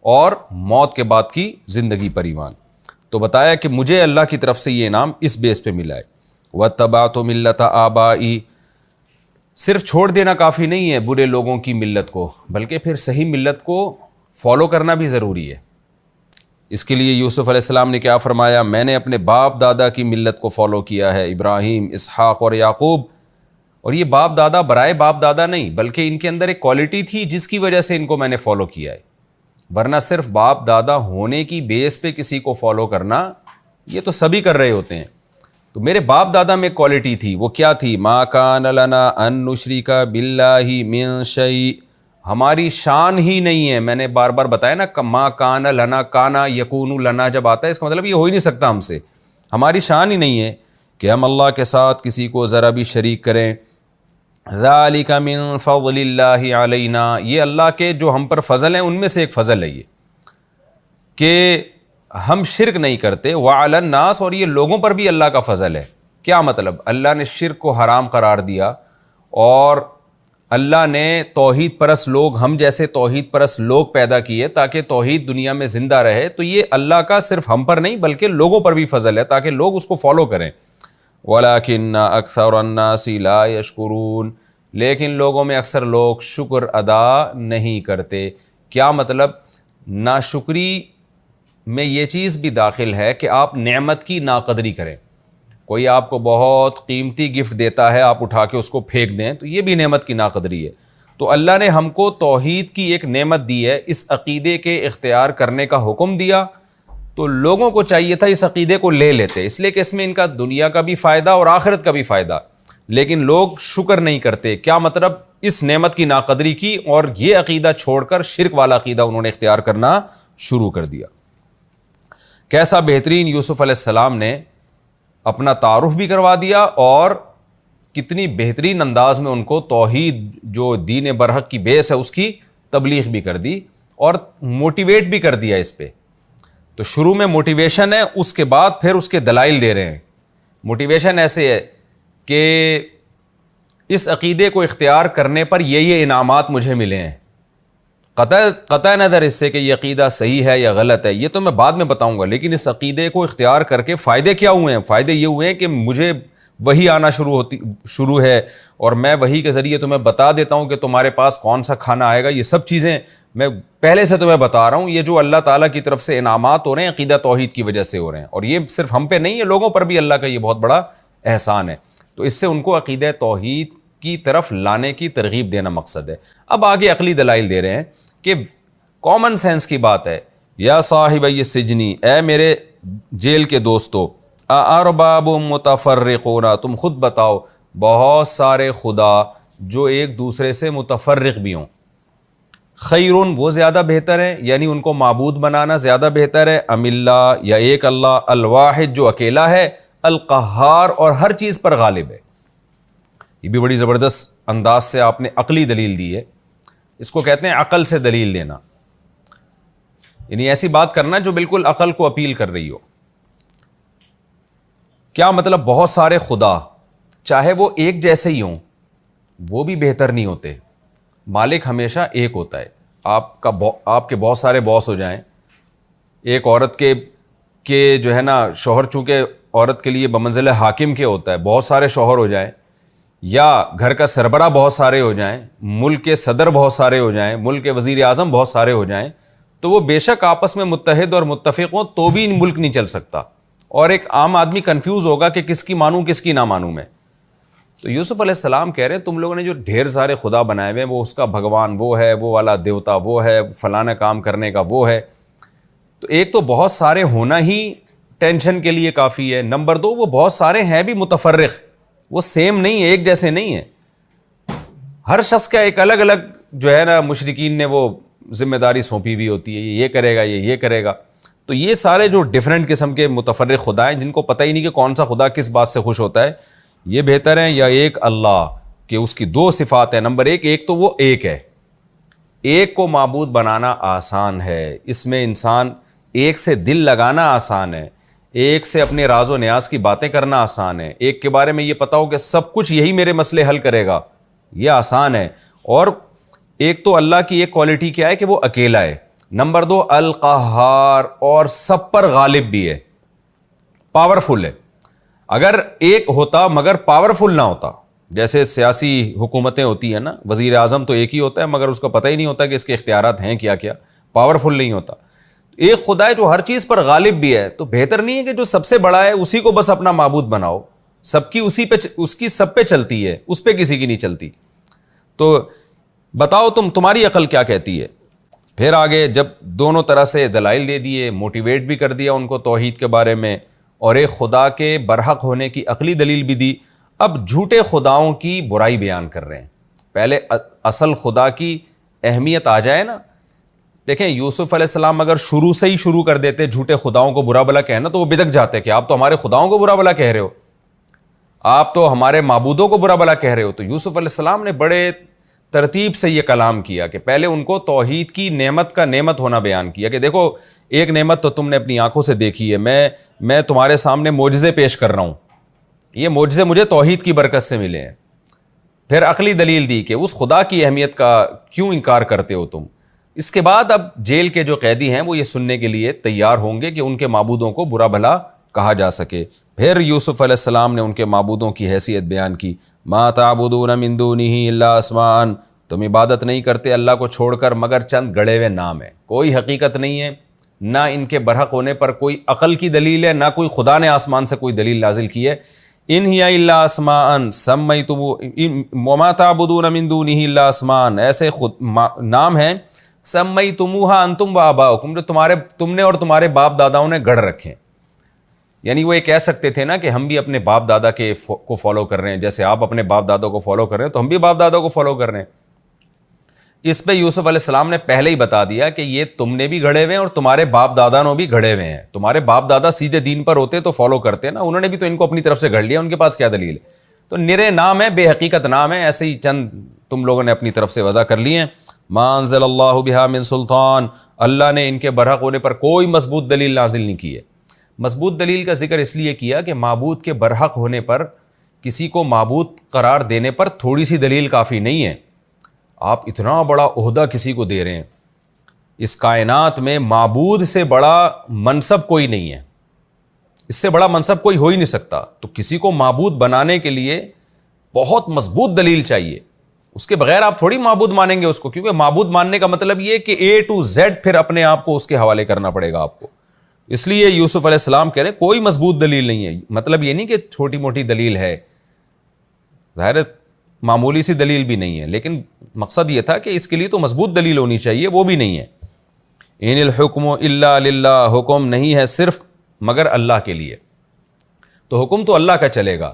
اور موت کے بعد کی زندگی پر ایمان. تو بتایا کہ مجھے اللہ کی طرف سے یہ انعام اس بیس پہ ملا ہے. وَاتَّبَعْتُ مِلَّةَ آبَائِي, صرف چھوڑ دینا کافی نہیں ہے برے لوگوں کی ملت کو, بلکہ پھر صحیح ملت کو فالو کرنا بھی ضروری ہے. اس کے لیے یوسف علیہ السلام نے کیا فرمایا, میں نے اپنے باپ دادا کی ملت کو فالو کیا ہے, ابراہیم, اسحاق اور یعقوب. اور یہ باپ دادا برائے باپ دادا نہیں, بلکہ ان کے اندر ایک کوالٹی تھی جس کی وجہ سے ان کو میں نے فالو کیا ہے. ورنہ صرف باپ دادا ہونے کی بیس پہ کسی کو فالو کرنا, یہ تو سبھی کر رہے ہوتے ہیں. تو میرے باپ دادا میں کوالٹی تھی, وہ کیا تھی؟ ما کان لنا ان نشرک باللہ من شیء, ہماری شان ہی نہیں ہے. میں نے بار بار بتایا نا, ما کان لنا, کانا یکون لنا جب آتا ہے اس کا مطلب یہ ہو ہی نہیں سکتا ہم سے. ہماری شان ہی نہیں ہے کہ ہم اللہ کے ساتھ کسی کو ذرا بھی شریک کریں. ذالک من فضل اللہ علینا, یہ اللہ کے جو ہم پر فضل ہیں ان میں سے ایک فضل ہے یہ کہ ہم شرک نہیں کرتے. وعلی الناس, اور یہ لوگوں پر بھی اللہ کا فضل ہے. کیا مطلب؟ اللہ نے شرک کو حرام قرار دیا, اور اللہ نے توحید پرست لوگ, ہم جیسے توحید پرست لوگ پیدا کیے تاکہ توحید دنیا میں زندہ رہے. تو یہ اللہ کا صرف ہم پر نہیں بلکہ لوگوں پر بھی فضل ہے تاکہ لوگ اس کو فالو کریں. وَلَكِنَّ أَكْثَرَ النَّاسِ لَا يَشْكُرُونَ, لیکن لوگوں میں اکثر لوگ شکر ادا نہیں کرتے. کیا مطلب؟ ناشکری میں یہ چیز بھی داخل ہے کہ آپ نعمت کی ناقدری کریں. کوئی آپ کو بہت قیمتی گفٹ دیتا ہے, آپ اٹھا کے اس کو پھینک دیں, تو یہ بھی نعمت کی ناقدری ہے. تو اللہ نے ہم کو توحید کی ایک نعمت دی ہے, اس عقیدے کے اختیار کرنے کا حکم دیا, تو لوگوں کو چاہیے تھا اس عقیدے کو لے لیتے, اس لیے کہ اس میں ان کا دنیا کا بھی فائدہ اور آخرت کا بھی فائدہ. لیکن لوگ شکر نہیں کرتے. کیا مطلب؟ اس نعمت کی ناقدری کی, اور یہ عقیدہ چھوڑ کر شرک والا عقیدہ انہوں نے اختیار کرنا شروع کر دیا. کیسا بہترین یوسف علیہ السلام نے اپنا تعارف بھی کروا دیا, اور کتنی بہترین انداز میں ان کو توحید جو دین برحق کی بیس ہے اس کی تبلیغ بھی کر دی, اور موٹیویٹ بھی کر دیا اس پہ. تو شروع میں موٹیویشن ہے, اس کے بعد پھر اس کے دلائل دے رہے ہیں. موٹیویشن ایسے ہے کہ اس عقیدے کو اختیار کرنے پر یہ انعامات مجھے ملے ہیں. قطع نظر اس سے کہ یہ عقیدہ صحیح ہے یا غلط ہے, یہ تو میں بعد میں بتاؤں گا, لیکن اس عقیدے کو اختیار کر کے فائدے کیا ہوئے ہیں؟ فائدے یہ ہوئے ہیں کہ مجھے وحی آنا شروع ہے, اور میں وحی کے ذریعے تمہیں بتا دیتا ہوں کہ تمہارے پاس کون سا کھانا آئے گا. یہ سب چیزیں میں پہلے سے تمہیں بتا رہا ہوں. یہ جو اللہ تعالیٰ کی طرف سے انعامات ہو رہے ہیں عقیدہ توحید کی وجہ سے ہو رہے ہیں, اور یہ صرف ہم پہ نہیں ہے, لوگوں پر بھی اللہ کا یہ بہت بڑا احسان ہے. تو اس سے ان کو عقیدہ توحید کی طرف لانے کی ترغیب دینا مقصد ہے. اب آگے عقلی دلائل دے رہے ہیں کہ کامن سینس کی بات ہے. یا صاحب السجنی، اے میرے جیل کے دوستو، ارباب متفرقون، تم خود بتاؤ بہت سارے خدا جو ایک دوسرے سے متفرق بھی ہوں، خیرون وہ زیادہ بہتر ہیں، یعنی ان کو معبود بنانا زیادہ بہتر ہے، ام اللہ یا ایک اللہ، الواحد جو اکیلا ہے، القہار اور ہر چیز پر غالب ہے. یہ بھی بڑی زبردست انداز سے آپ نے عقلی دلیل دی ہے. اس کو کہتے ہیں عقل سے دلیل دینا، یعنی ایسی بات کرنا جو بالکل عقل کو اپیل کر رہی ہو. کیا مطلب؟ بہت سارے خدا چاہے وہ ایک جیسے ہی ہوں وہ بھی بہتر نہیں ہوتے. مالک ہمیشہ ایک ہوتا ہے. آپ کے بہت سارے باس ہو جائیں، ایک عورت کے جو ہے نا شوہر چونکہ عورت کے لیے بمنزل حاکم کے ہوتا ہے، بہت سارے شوہر ہو جائیں، یا گھر کا سربراہ بہت سارے ہو جائیں، ملک کے صدر بہت سارے ہو جائیں، ملک کے وزیر اعظم بہت سارے ہو جائیں، تو وہ بے شک آپس میں متحد اور متفق ہوں تو بھی ملک نہیں چل سکتا، اور ایک عام آدمی کنفیوز ہوگا کہ کس کی مانوں کس کی نہ مانوں میں. تو یوسف علیہ السلام کہہ رہے ہیں تم لوگوں نے جو ڈھیر سارے خدا بنائے ہوئے ہیں، وہ اس کا بھگوان وہ ہے، وہ والا دیوتا وہ ہے، فلانا کام کرنے کا وہ ہے. تو ایک تو بہت سارے ہونا ہی ٹینشن کے لیے کافی ہے. نمبر دو، وہ بہت سارے ہیں بھی متفرق، وہ سیم نہیں ہے، ایک جیسے نہیں ہیں. ہر شخص کا ایک الگ الگ جو ہے نا مشرکین نے وہ ذمہ داری سونپی ہوئی ہوتی ہے، یہ کرے گا، یہ کرے گا. تو یہ سارے جو ڈیفرنٹ قسم کے متفرق خدا ہیں جن کو پتہ ہی نہیں کہ کون سا خدا کس بات سے خوش ہوتا ہے، یہ بہتر ہیں یا ایک اللہ کہ اس کی دو صفات ہیں. نمبر ایک تو وہ ایک ہے، ایک کو معبود بنانا آسان ہے، اس میں انسان ایک سے دل لگانا آسان ہے، ایک سے اپنے راز و نیاز کی باتیں کرنا آسان ہے، ایک کے بارے میں یہ پتا ہو کہ سب کچھ یہی میرے مسئلے حل کرے گا، یہ آسان ہے. اور ایک تو اللہ کی ایک کوالٹی کیا ہے کہ وہ اکیلا ہے. نمبر دو القہار، اور سب پر غالب بھی ہے، پاورفل ہے. اگر ایک ہوتا مگر پاورفل نہ ہوتا، جیسے سیاسی حکومتیں ہوتی ہیں نا، وزیر اعظم تو ایک ہی ہوتا ہے مگر اس کو پتہ ہی نہیں ہوتا کہ اس کے اختیارات ہیں کیا کیا، پاورفل نہیں ہوتا. ایک خدا ہے جو ہر چیز پر غالب بھی ہے، تو بہتر نہیں ہے کہ جو سب سے بڑا ہے اسی کو بس اپنا معبود بناؤ، سب کی اس کی سب پہ چلتی ہے، اس پہ کسی کی نہیں چلتی. تو بتاؤ تمہاری عقل کیا کہتی ہے. پھر آگے جب دونوں طرح سے دلائل دے دیے، موٹیویٹ بھی کر دیا ان کو توحید کے بارے میں، اور ایک خدا کے برحق ہونے کی عقلی دلیل بھی دی، اب جھوٹے خداؤں کی برائی بیان کر رہے ہیں. پہلے اصل خدا کی اہمیت آ جائے نا. دیکھیں یوسف علیہ السلام اگر شروع سے ہی شروع کر دیتے جھوٹے خداؤں کو برا بلا کہنا، تو وہ بدک جاتے کہ آپ تو ہمارے خداؤں کو برا بلا کہہ رہے ہو، آپ تو ہمارے معبودوں کو برا بلا کہہ رہے ہو. تو یوسف علیہ السلام نے بڑے ترتیب سے یہ کلام کیا کہ پہلے ان کو توحید کی نعمت کا نعمت ہونا بیان کیا کہ دیکھو ایک نعمت تو تم نے اپنی آنکھوں سے دیکھی ہے، میں تمہارے سامنے معجزے پیش کر رہا ہوں، یہ معجزے مجھے توحید کی برکت سے ملے ہیں. پھر عقلی دلیل دی کہ اس خدا کی اہمیت کا کیوں انکار کرتے ہو تم. اس کے بعد اب جیل کے جو قیدی ہیں وہ یہ سننے کے لیے تیار ہوں گے کہ ان کے معبودوں کو برا بھلا کہا جا سکے. پھر یوسف علیہ السلام نے ان کے معبودوں کی حیثیت بیان کی. ما تعبدون من دونہ الا اسماء، تم عبادت نہیں کرتے اللہ کو چھوڑ کر مگر چند گڑے ہوئے نام ہیں، کوئی حقیقت نہیں ہے، نہ ان کے برحق ہونے پر کوئی عقل کی دلیل ہے، نہ کوئی خدا نے آسمان سے کوئی دلیل نازل کی ہے. ان ہی الا اسماء سمیتم وما تعبدون من دونہ الا اسماء، ایسے نام ہیں سمیتموها انتم وآباؤکم، جو تم نے اور تمہارے باپ داداؤں نے گڑھ رکھے. یعنی وہ یہ کہہ سکتے تھے نا کہ ہم بھی اپنے باپ دادا کو فالو کر رہے ہیں، جیسے آپ اپنے باپ دادا کو فالو کر رہے ہیں تو ہم بھی باپ دادا کو فالو کر رہے ہیں. اس پہ یوسف علیہ السلام نے پہلے ہی بتا دیا کہ یہ تم نے بھی گھڑے ہوئے ہیں اور تمہارے باپ دادا نے بھی گھڑے ہوئے ہیں. تمہارے باپ دادا سیدھے دین پر ہوتے تو فالو کرتے نا، انہوں نے بھی تو ان کو اپنی طرف سے گھڑ لیا، ان کے پاس کیا دلیل ہے. تو نرے نام ہے، بے حقیقت نام ہے، ایسے ہی چند تم لوگوں نے اپنی طرف سے وضع کر لیے ہیں. ما انزل اللہ بہا من سلطان، اللہ نے ان کے برحق ہونے پر کوئی مضبوط دلیل نازل نہیں کی ہے. مضبوط دلیل کا ذکر اس لیے کیا کہ معبود کے برحق ہونے پر، کسی کو معبود قرار دینے پر تھوڑی سی دلیل کافی نہیں ہے. آپ اتنا بڑا عہدہ کسی کو دے رہے ہیں، اس کائنات میں معبود سے بڑا منصب کوئی نہیں ہے، اس سے بڑا منصب کوئی ہو ہی نہیں سکتا. تو کسی کو معبود بنانے کے لیے بہت مضبوط دلیل چاہیے، اس کے بغیر آپ تھوڑی معبود مانیں گے اس کو، کیونکہ معبود ماننے کا مطلب یہ کہ A to Z پھر اپنے آپ کو اس کے حوالے کرنا پڑے گا آپ کو. اس لیے یوسف علیہ السلام کہہ رہے ہیں کوئی مضبوط دلیل نہیں ہے. مطلب یہ نہیں کہ چھوٹی موٹی دلیل ہے، ظاہر ہے معمولی سی دلیل بھی نہیں ہے، لیکن مقصد یہ تھا کہ اس کے لیے تو مضبوط دلیل ہونی چاہیے، وہ بھی نہیں ہے. ان الحکم الا للہ، حکم نہیں ہے صرف مگر اللہ کے لیے. تو حکم تو اللہ کا چلے گا،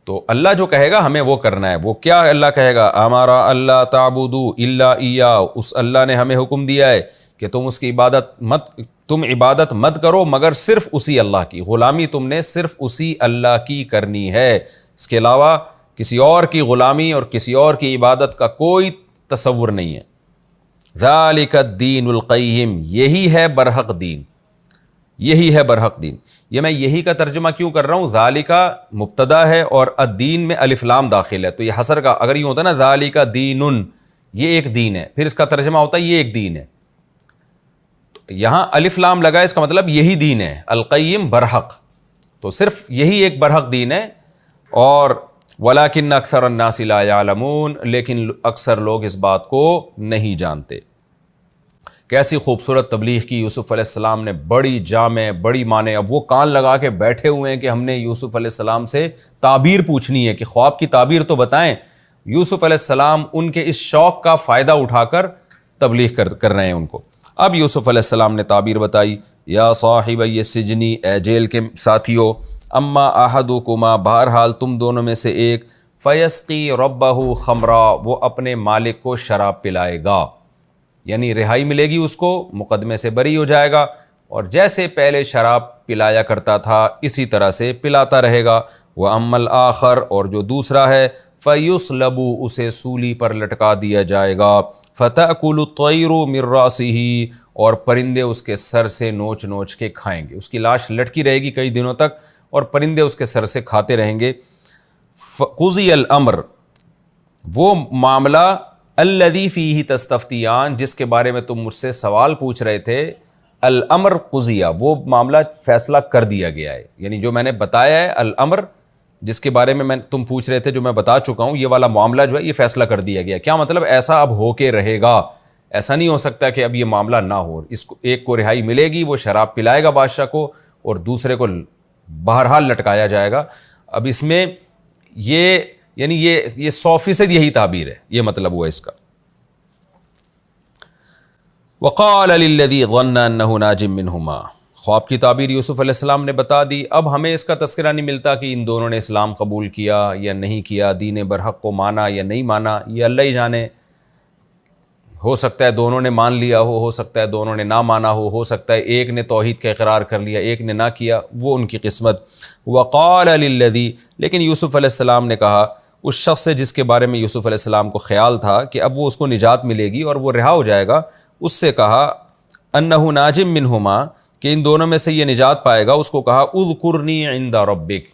تو اللہ جو کہے گا ہمیں وہ کرنا ہے. وہ کیا اللہ کہے گا؟ امارا اللہ تعبدوا الا ایاہ، اس اللہ نے ہمیں حکم دیا ہے کہ تم اس کی عبادت مت کرو مگر صرف اسی اللہ کی. غلامی تم نے صرف اسی اللہ کی کرنی ہے، اس کے علاوہ کسی اور کی غلامی اور کسی اور کی عبادت کا کوئی تصور نہیں ہے. ذالک الدین القیم، یہی ہے برحق دین، یہی ہے برحق دین. یہ میں یہی کا ترجمہ کیوں کر رہا ہوں؟ ذالک مبتدا ہے اور الدین میں الف لام داخل ہے، تو یہ حصر کا اگر یہ ہوتا نا ذالک دین، یہ ایک دین ہے، پھر اس کا ترجمہ ہوتا ہے یہ ایک دین ہے. یہاں الف لام لگا، اس کا مطلب یہی دین ہے، القیم برحق، تو صرف یہی ایک برحق دین ہے. اور وَلَكِنَّ أَكْثَرَ النَّاسِ لَا يَعْلَمُونَ، لیکن اکثر لوگ اس بات کو نہیں جانتے. کیسی خوبصورت تبلیغ کی یوسف علیہ السلام نے، بڑی جامع، بڑی معنی. اب وہ کان لگا کے بیٹھے ہوئے ہیں کہ ہم نے یوسف علیہ السلام سے تعبیر پوچھنی ہے کہ خواب کی تعبیر تو بتائیں. یوسف علیہ السلام ان کے اس شوق کا فائدہ اٹھا کر تبلیغ کر رہے ہیں ان کو. اب یوسف علیہ السلام نے تعبیر بتائی. یا صاحبی السجن، اے جیل کے ساتھیو، اما احدکما، بہرحال تم دونوں میں سے ایک، فیسقی ربہ خمرا، وہ اپنے مالک کو شراب پلائے گا، یعنی رہائی ملے گی اس کو، مقدمے سے بری ہو جائے گا، اور جیسے پہلے شراب پلایا کرتا تھا اسی طرح سے پلاتا رہے گا. وَأَمَّا الْآخَرُ، اور جو دوسرا ہے، فَيُصْلَبُ، اسے سولی پر لٹکا دیا جائے گا. فَتَأْكُلُ الطَّيْرُ مِنْ رَأْسِهِ، اور پرندے اس کے سر سے نوچ نوچ کے کھائیں گے. اس کی لاش لٹکی رہے گی کئی دنوں تک اور پرندے اس کے سر سے کھاتے رہیں گے. قُضِيَ الْأَمْرُ، وہ معاملہ، الذی فیہ تستفتیان، جس کے بارے میں تم مجھ سے سوال پوچھ رہے تھے، الامر قضیہ، وہ معاملہ فیصلہ کر دیا گیا ہے. یعنی جو میں نے بتایا ہے، الامر جس کے بارے میں تم پوچھ رہے تھے، جو میں بتا چکا ہوں، یہ والا معاملہ جو ہے یہ فیصلہ کر دیا گیا. کیا مطلب؟ ایسا اب ہو کے رہے گا، ایسا نہیں ہو سکتا کہ اب یہ معاملہ نہ ہو. اس کو ایک کو رہائی ملے گی، وہ شراب پلائے گا بادشاہ کو، اور دوسرے کو بہرحال لٹکایا جائے گا. اب اس میں یہ یعنی یہ 100% یہی تعبیر ہے، یہ مطلب ہوا اس کا. وقال للذی ظن انہ ناج منہما، خواب کی تعبیر یوسف علیہ السلام نے بتا دی. اب ہمیں اس کا تذکرہ نہیں ملتا کہ ان دونوں نے اسلام قبول کیا یا نہیں کیا، دین برحق کو مانا یا نہیں مانا، یہ اللہ ہی جانے. ہو سکتا ہے دونوں نے مان لیا ہو سکتا ہے دونوں نے نہ مانا ہو سکتا ہے ایک نے توحید کا اقرار کر لیا ایک نے نہ کیا، وہ ان کی قسمت. وقال للذی، لیکن یوسف علیہ السلام نے کہا اس شخص سے جس کے بارے میں یوسف علیہ السلام کو خیال تھا کہ اب وہ اس کو نجات ملے گی اور وہ رہا ہو جائے گا، اس سے کہا انہ ناجم منہما، کہ ان دونوں میں سے یہ نجات پائے گا. اس کو کہا اذکرنی عند ربک،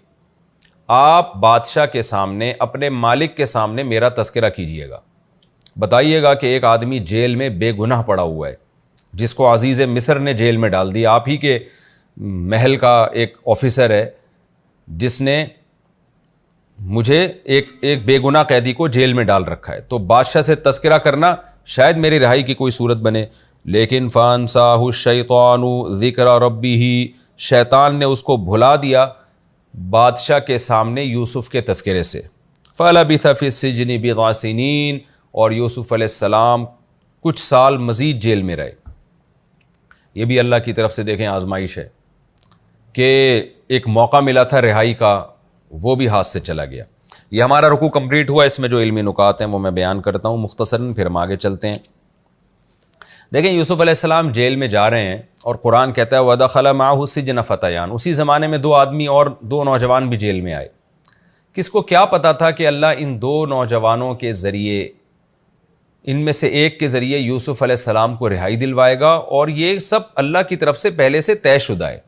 آپ بادشاہ کے سامنے، اپنے مالک کے سامنے میرا تذکرہ کیجئے گا. بتائیے گا کہ ایک آدمی جیل میں بے گناہ پڑا ہوا ہے، جس کو عزیز مصر نے جیل میں ڈال دیا، آپ ہی کے محل کا ایک آفیسر ہے جس نے مجھے ایک بے گناہ قیدی کو جیل میں ڈال رکھا ہے. تو بادشاہ سے تذکرہ کرنا شاید میری رہائی کی کوئی صورت بنے. لیکن فانساہ الشیطان ذکر ربہ، شیطان نے اس کو بھلا دیا بادشاہ کے سامنے یوسف کے تذکرے سے. فلبث فی السجن بضع سنین، اور یوسف علیہ السلام کچھ سال مزید جیل میں رہے. یہ بھی اللہ کی طرف سے دیکھیں آزمائش ہے کہ ایک موقع ملا تھا رہائی کا، وہ بھی ہاتھ سے چلا گیا. یہ ہمارا رکوع کمپلیٹ ہوا، اس میں جو علمی نکات ہیں وہ میں بیان کرتا ہوں مختصراً، پھر ہم آگے چلتے ہیں. دیکھیں یوسف علیہ السلام جیل میں جا رہے ہیں اور قرآن کہتا ہے وَدَخَلَ مَعَهُ السِّجْنَ فَتَيَانِ، اسی زمانے میں 2 آدمی اور 2 نوجوان بھی جیل میں آئے. کس کو کیا پتا تھا کہ اللہ ان 2 نوجوانوں کے ذریعے، ان میں سے ایک کے ذریعے یوسف علیہ السلام کو رہائی دلوائے گا، اور یہ سب اللہ کی طرف سے پہلے سے طے شدہ ہے.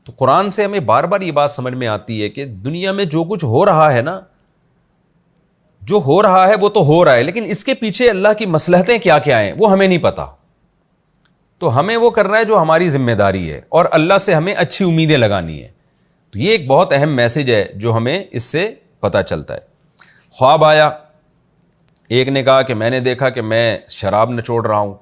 تو قرآن سے ہمیں بار بار یہ بات سمجھ میں آتی ہے کہ دنیا میں جو کچھ ہو رہا ہے نا، جو ہو رہا ہے وہ تو ہو رہا ہے، لیکن اس کے پیچھے اللہ کی مصلحتیں کیا کیا ہیں وہ ہمیں نہیں پتہ. تو ہمیں وہ کرنا ہے جو ہماری ذمہ داری ہے، اور اللہ سے ہمیں اچھی امیدیں لگانی ہے. تو یہ ایک بہت اہم میسج ہے جو ہمیں اس سے پتہ چلتا ہے. خواب آیا، ایک نے کہا کہ میں نے دیکھا کہ میں شراب نچوڑ رہا ہوں،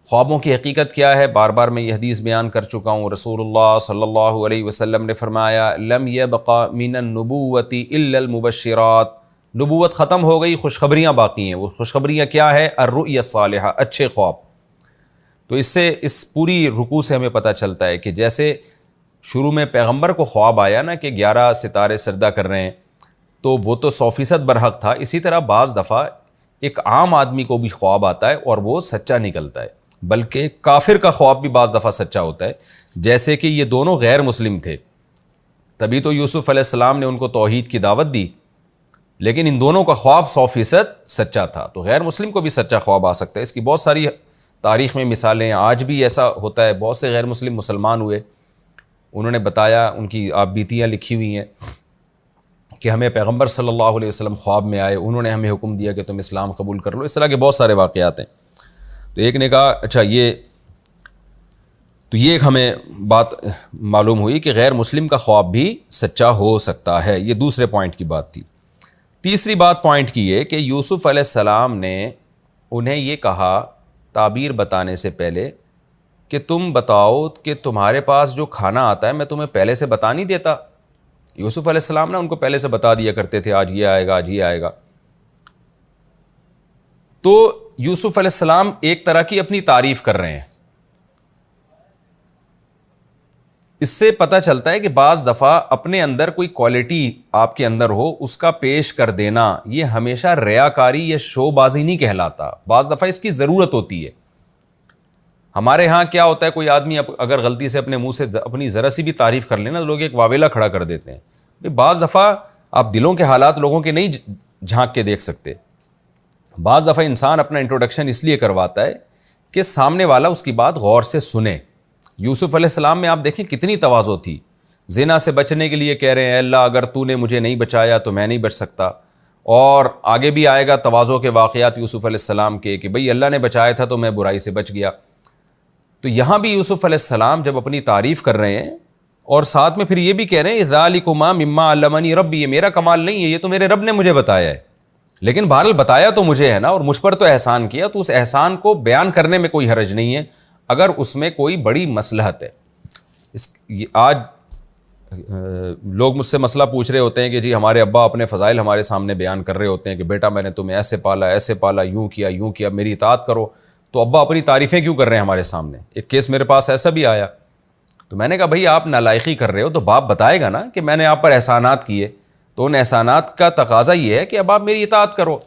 خوابوں کی حقیقت کیا ہے؟ بار بار میں یہ حدیث بیان کر چکا ہوں. رسول اللہ صلی اللہ علیہ وسلم نے فرمایا لم یبق من النبوۃ الا المبشرات، نبوت ختم ہو گئی، خوشخبریاں باقی ہیں. وہ خوشخبریاں کیا ہے؟ الرؤیا الصالحہ، اچھے خواب. تو اس سے اس پوری رکوع سے ہمیں پتہ چلتا ہے کہ جیسے شروع میں پیغمبر کو خواب آیا نا کہ 11 ستارے سجدہ کر رہے ہیں، تو وہ تو 100% برحق تھا. اسی طرح بعض دفعہ ایک عام آدمی کو بھی خواب آتا ہے اور وہ سچا نکلتا ہے، بلکہ کافر کا خواب بھی بعض دفعہ سچا ہوتا ہے. جیسے کہ یہ دونوں غیر مسلم تھے، تبھی تو یوسف علیہ السلام نے ان کو توحید کی دعوت دی، لیکن ان دونوں کا خواب 100% سچا تھا. تو غیر مسلم کو بھی سچا خواب آ سکتا ہے. اس کی بہت ساری تاریخ میں مثالیں ہیں، آج بھی ایسا ہوتا ہے. بہت سے غیر مسلم مسلمان ہوئے، انہوں نے بتایا، ان کی آپ بیتیاں لکھی ہوئی ہیں کہ ہمیں پیغمبر صلی اللہ علیہ وسلم خواب میں آئے، انہوں نے ہمیں حکم دیا کہ تم اسلام قبول کر لو. اس طرح کے بہت سارے واقعات ہیں. تو ایک نے کہا اچھا یہ ایک ہمیں بات معلوم ہوئی کہ غیر مسلم کا خواب بھی سچا ہو سکتا ہے. یہ دوسرے پوائنٹ کی بات تھی. تیسری بات پوائنٹ کی ہے کہ یوسف علیہ السلام نے انہیں یہ کہا تعبیر بتانے سے پہلے کہ تم بتاؤ کہ تمہارے پاس جو کھانا آتا ہے میں تمہیں پہلے سے بتا نہیں دیتا. یوسف علیہ السلام نے ان کو پہلے سے بتا دیا کرتے تھے آج یہ آئے گا، آج یہ آئے گا. تو یوسف علیہ السلام ایک طرح کی اپنی تعریف کر رہے ہیں. اس سے پتہ چلتا ہے کہ بعض دفعہ اپنے اندر کوئی کوالٹی آپ کے اندر ہو، اس کا پیش کر دینا یہ ہمیشہ ریاکاری یا شو بازی نہیں کہلاتا. بعض دفعہ اس کی ضرورت ہوتی ہے. ہمارے ہاں کیا ہوتا ہے، کوئی آدمی اگر غلطی سے اپنے منہ سے اپنی ذرا سی بھی تعریف کر لینا تو لوگ ایک واویلا کھڑا کر دیتے ہیں. بعض دفعہ آپ دلوں کے حالات لوگوں کے نہیں جھانک کے دیکھ سکتے. بعض دفعہ انسان اپنا انٹروڈکشن اس لیے کرواتا ہے کہ سامنے والا اس کی بات غور سے سنے. یوسف علیہ السلام میں آپ دیکھیں کتنی تواضع تھی. زنا سے بچنے کے لیے کہہ رہے ہیں اللہ اگر تو نے مجھے نہیں بچایا تو میں نہیں بچ سکتا. اور آگے بھی آئے گا تواضع کے واقعات یوسف علیہ السلام کے کہ بھئی اللہ نے بچایا تھا تو میں برائی سے بچ گیا. تو یہاں بھی یوسف علیہ السلام جب اپنی تعریف کر رہے ہیں اور ساتھ میں پھر یہ بھی کہہ رہے ہیں ذالکما مما علمنی ربی، یہ میرا کمال نہیں ہے، یہ تو میرے رب نے مجھے بتایا ہے. لیکن بہرحال بتایا تو مجھے ہے نا، اور مجھ پر تو احسان کیا، تو اس احسان کو بیان کرنے میں کوئی حرج نہیں ہے اگر اس میں کوئی بڑی مصلحت ہے. آج لوگ مجھ سے مسئلہ پوچھ رہے ہوتے ہیں کہ جی ہمارے ابا اپنے فضائل ہمارے سامنے بیان کر رہے ہوتے ہیں کہ بیٹا میں نے تمہیں ایسے پالا، یوں کیا، میری اطاعت کرو. تو ابا اپنی تعریفیں کیوں کر رہے ہیں ہمارے سامنے؟ ایک کیس میرے پاس ایسا بھی آیا. تو میں نے کہا بھائی آپ نالائقی کر رہے ہو تو باپ بتائے گا نا کہ میں نے آپ پر احسانات کیے، تو ان احسانات کا تقاضا یہ ہے کہ اب آپ میری اطاعت کرو.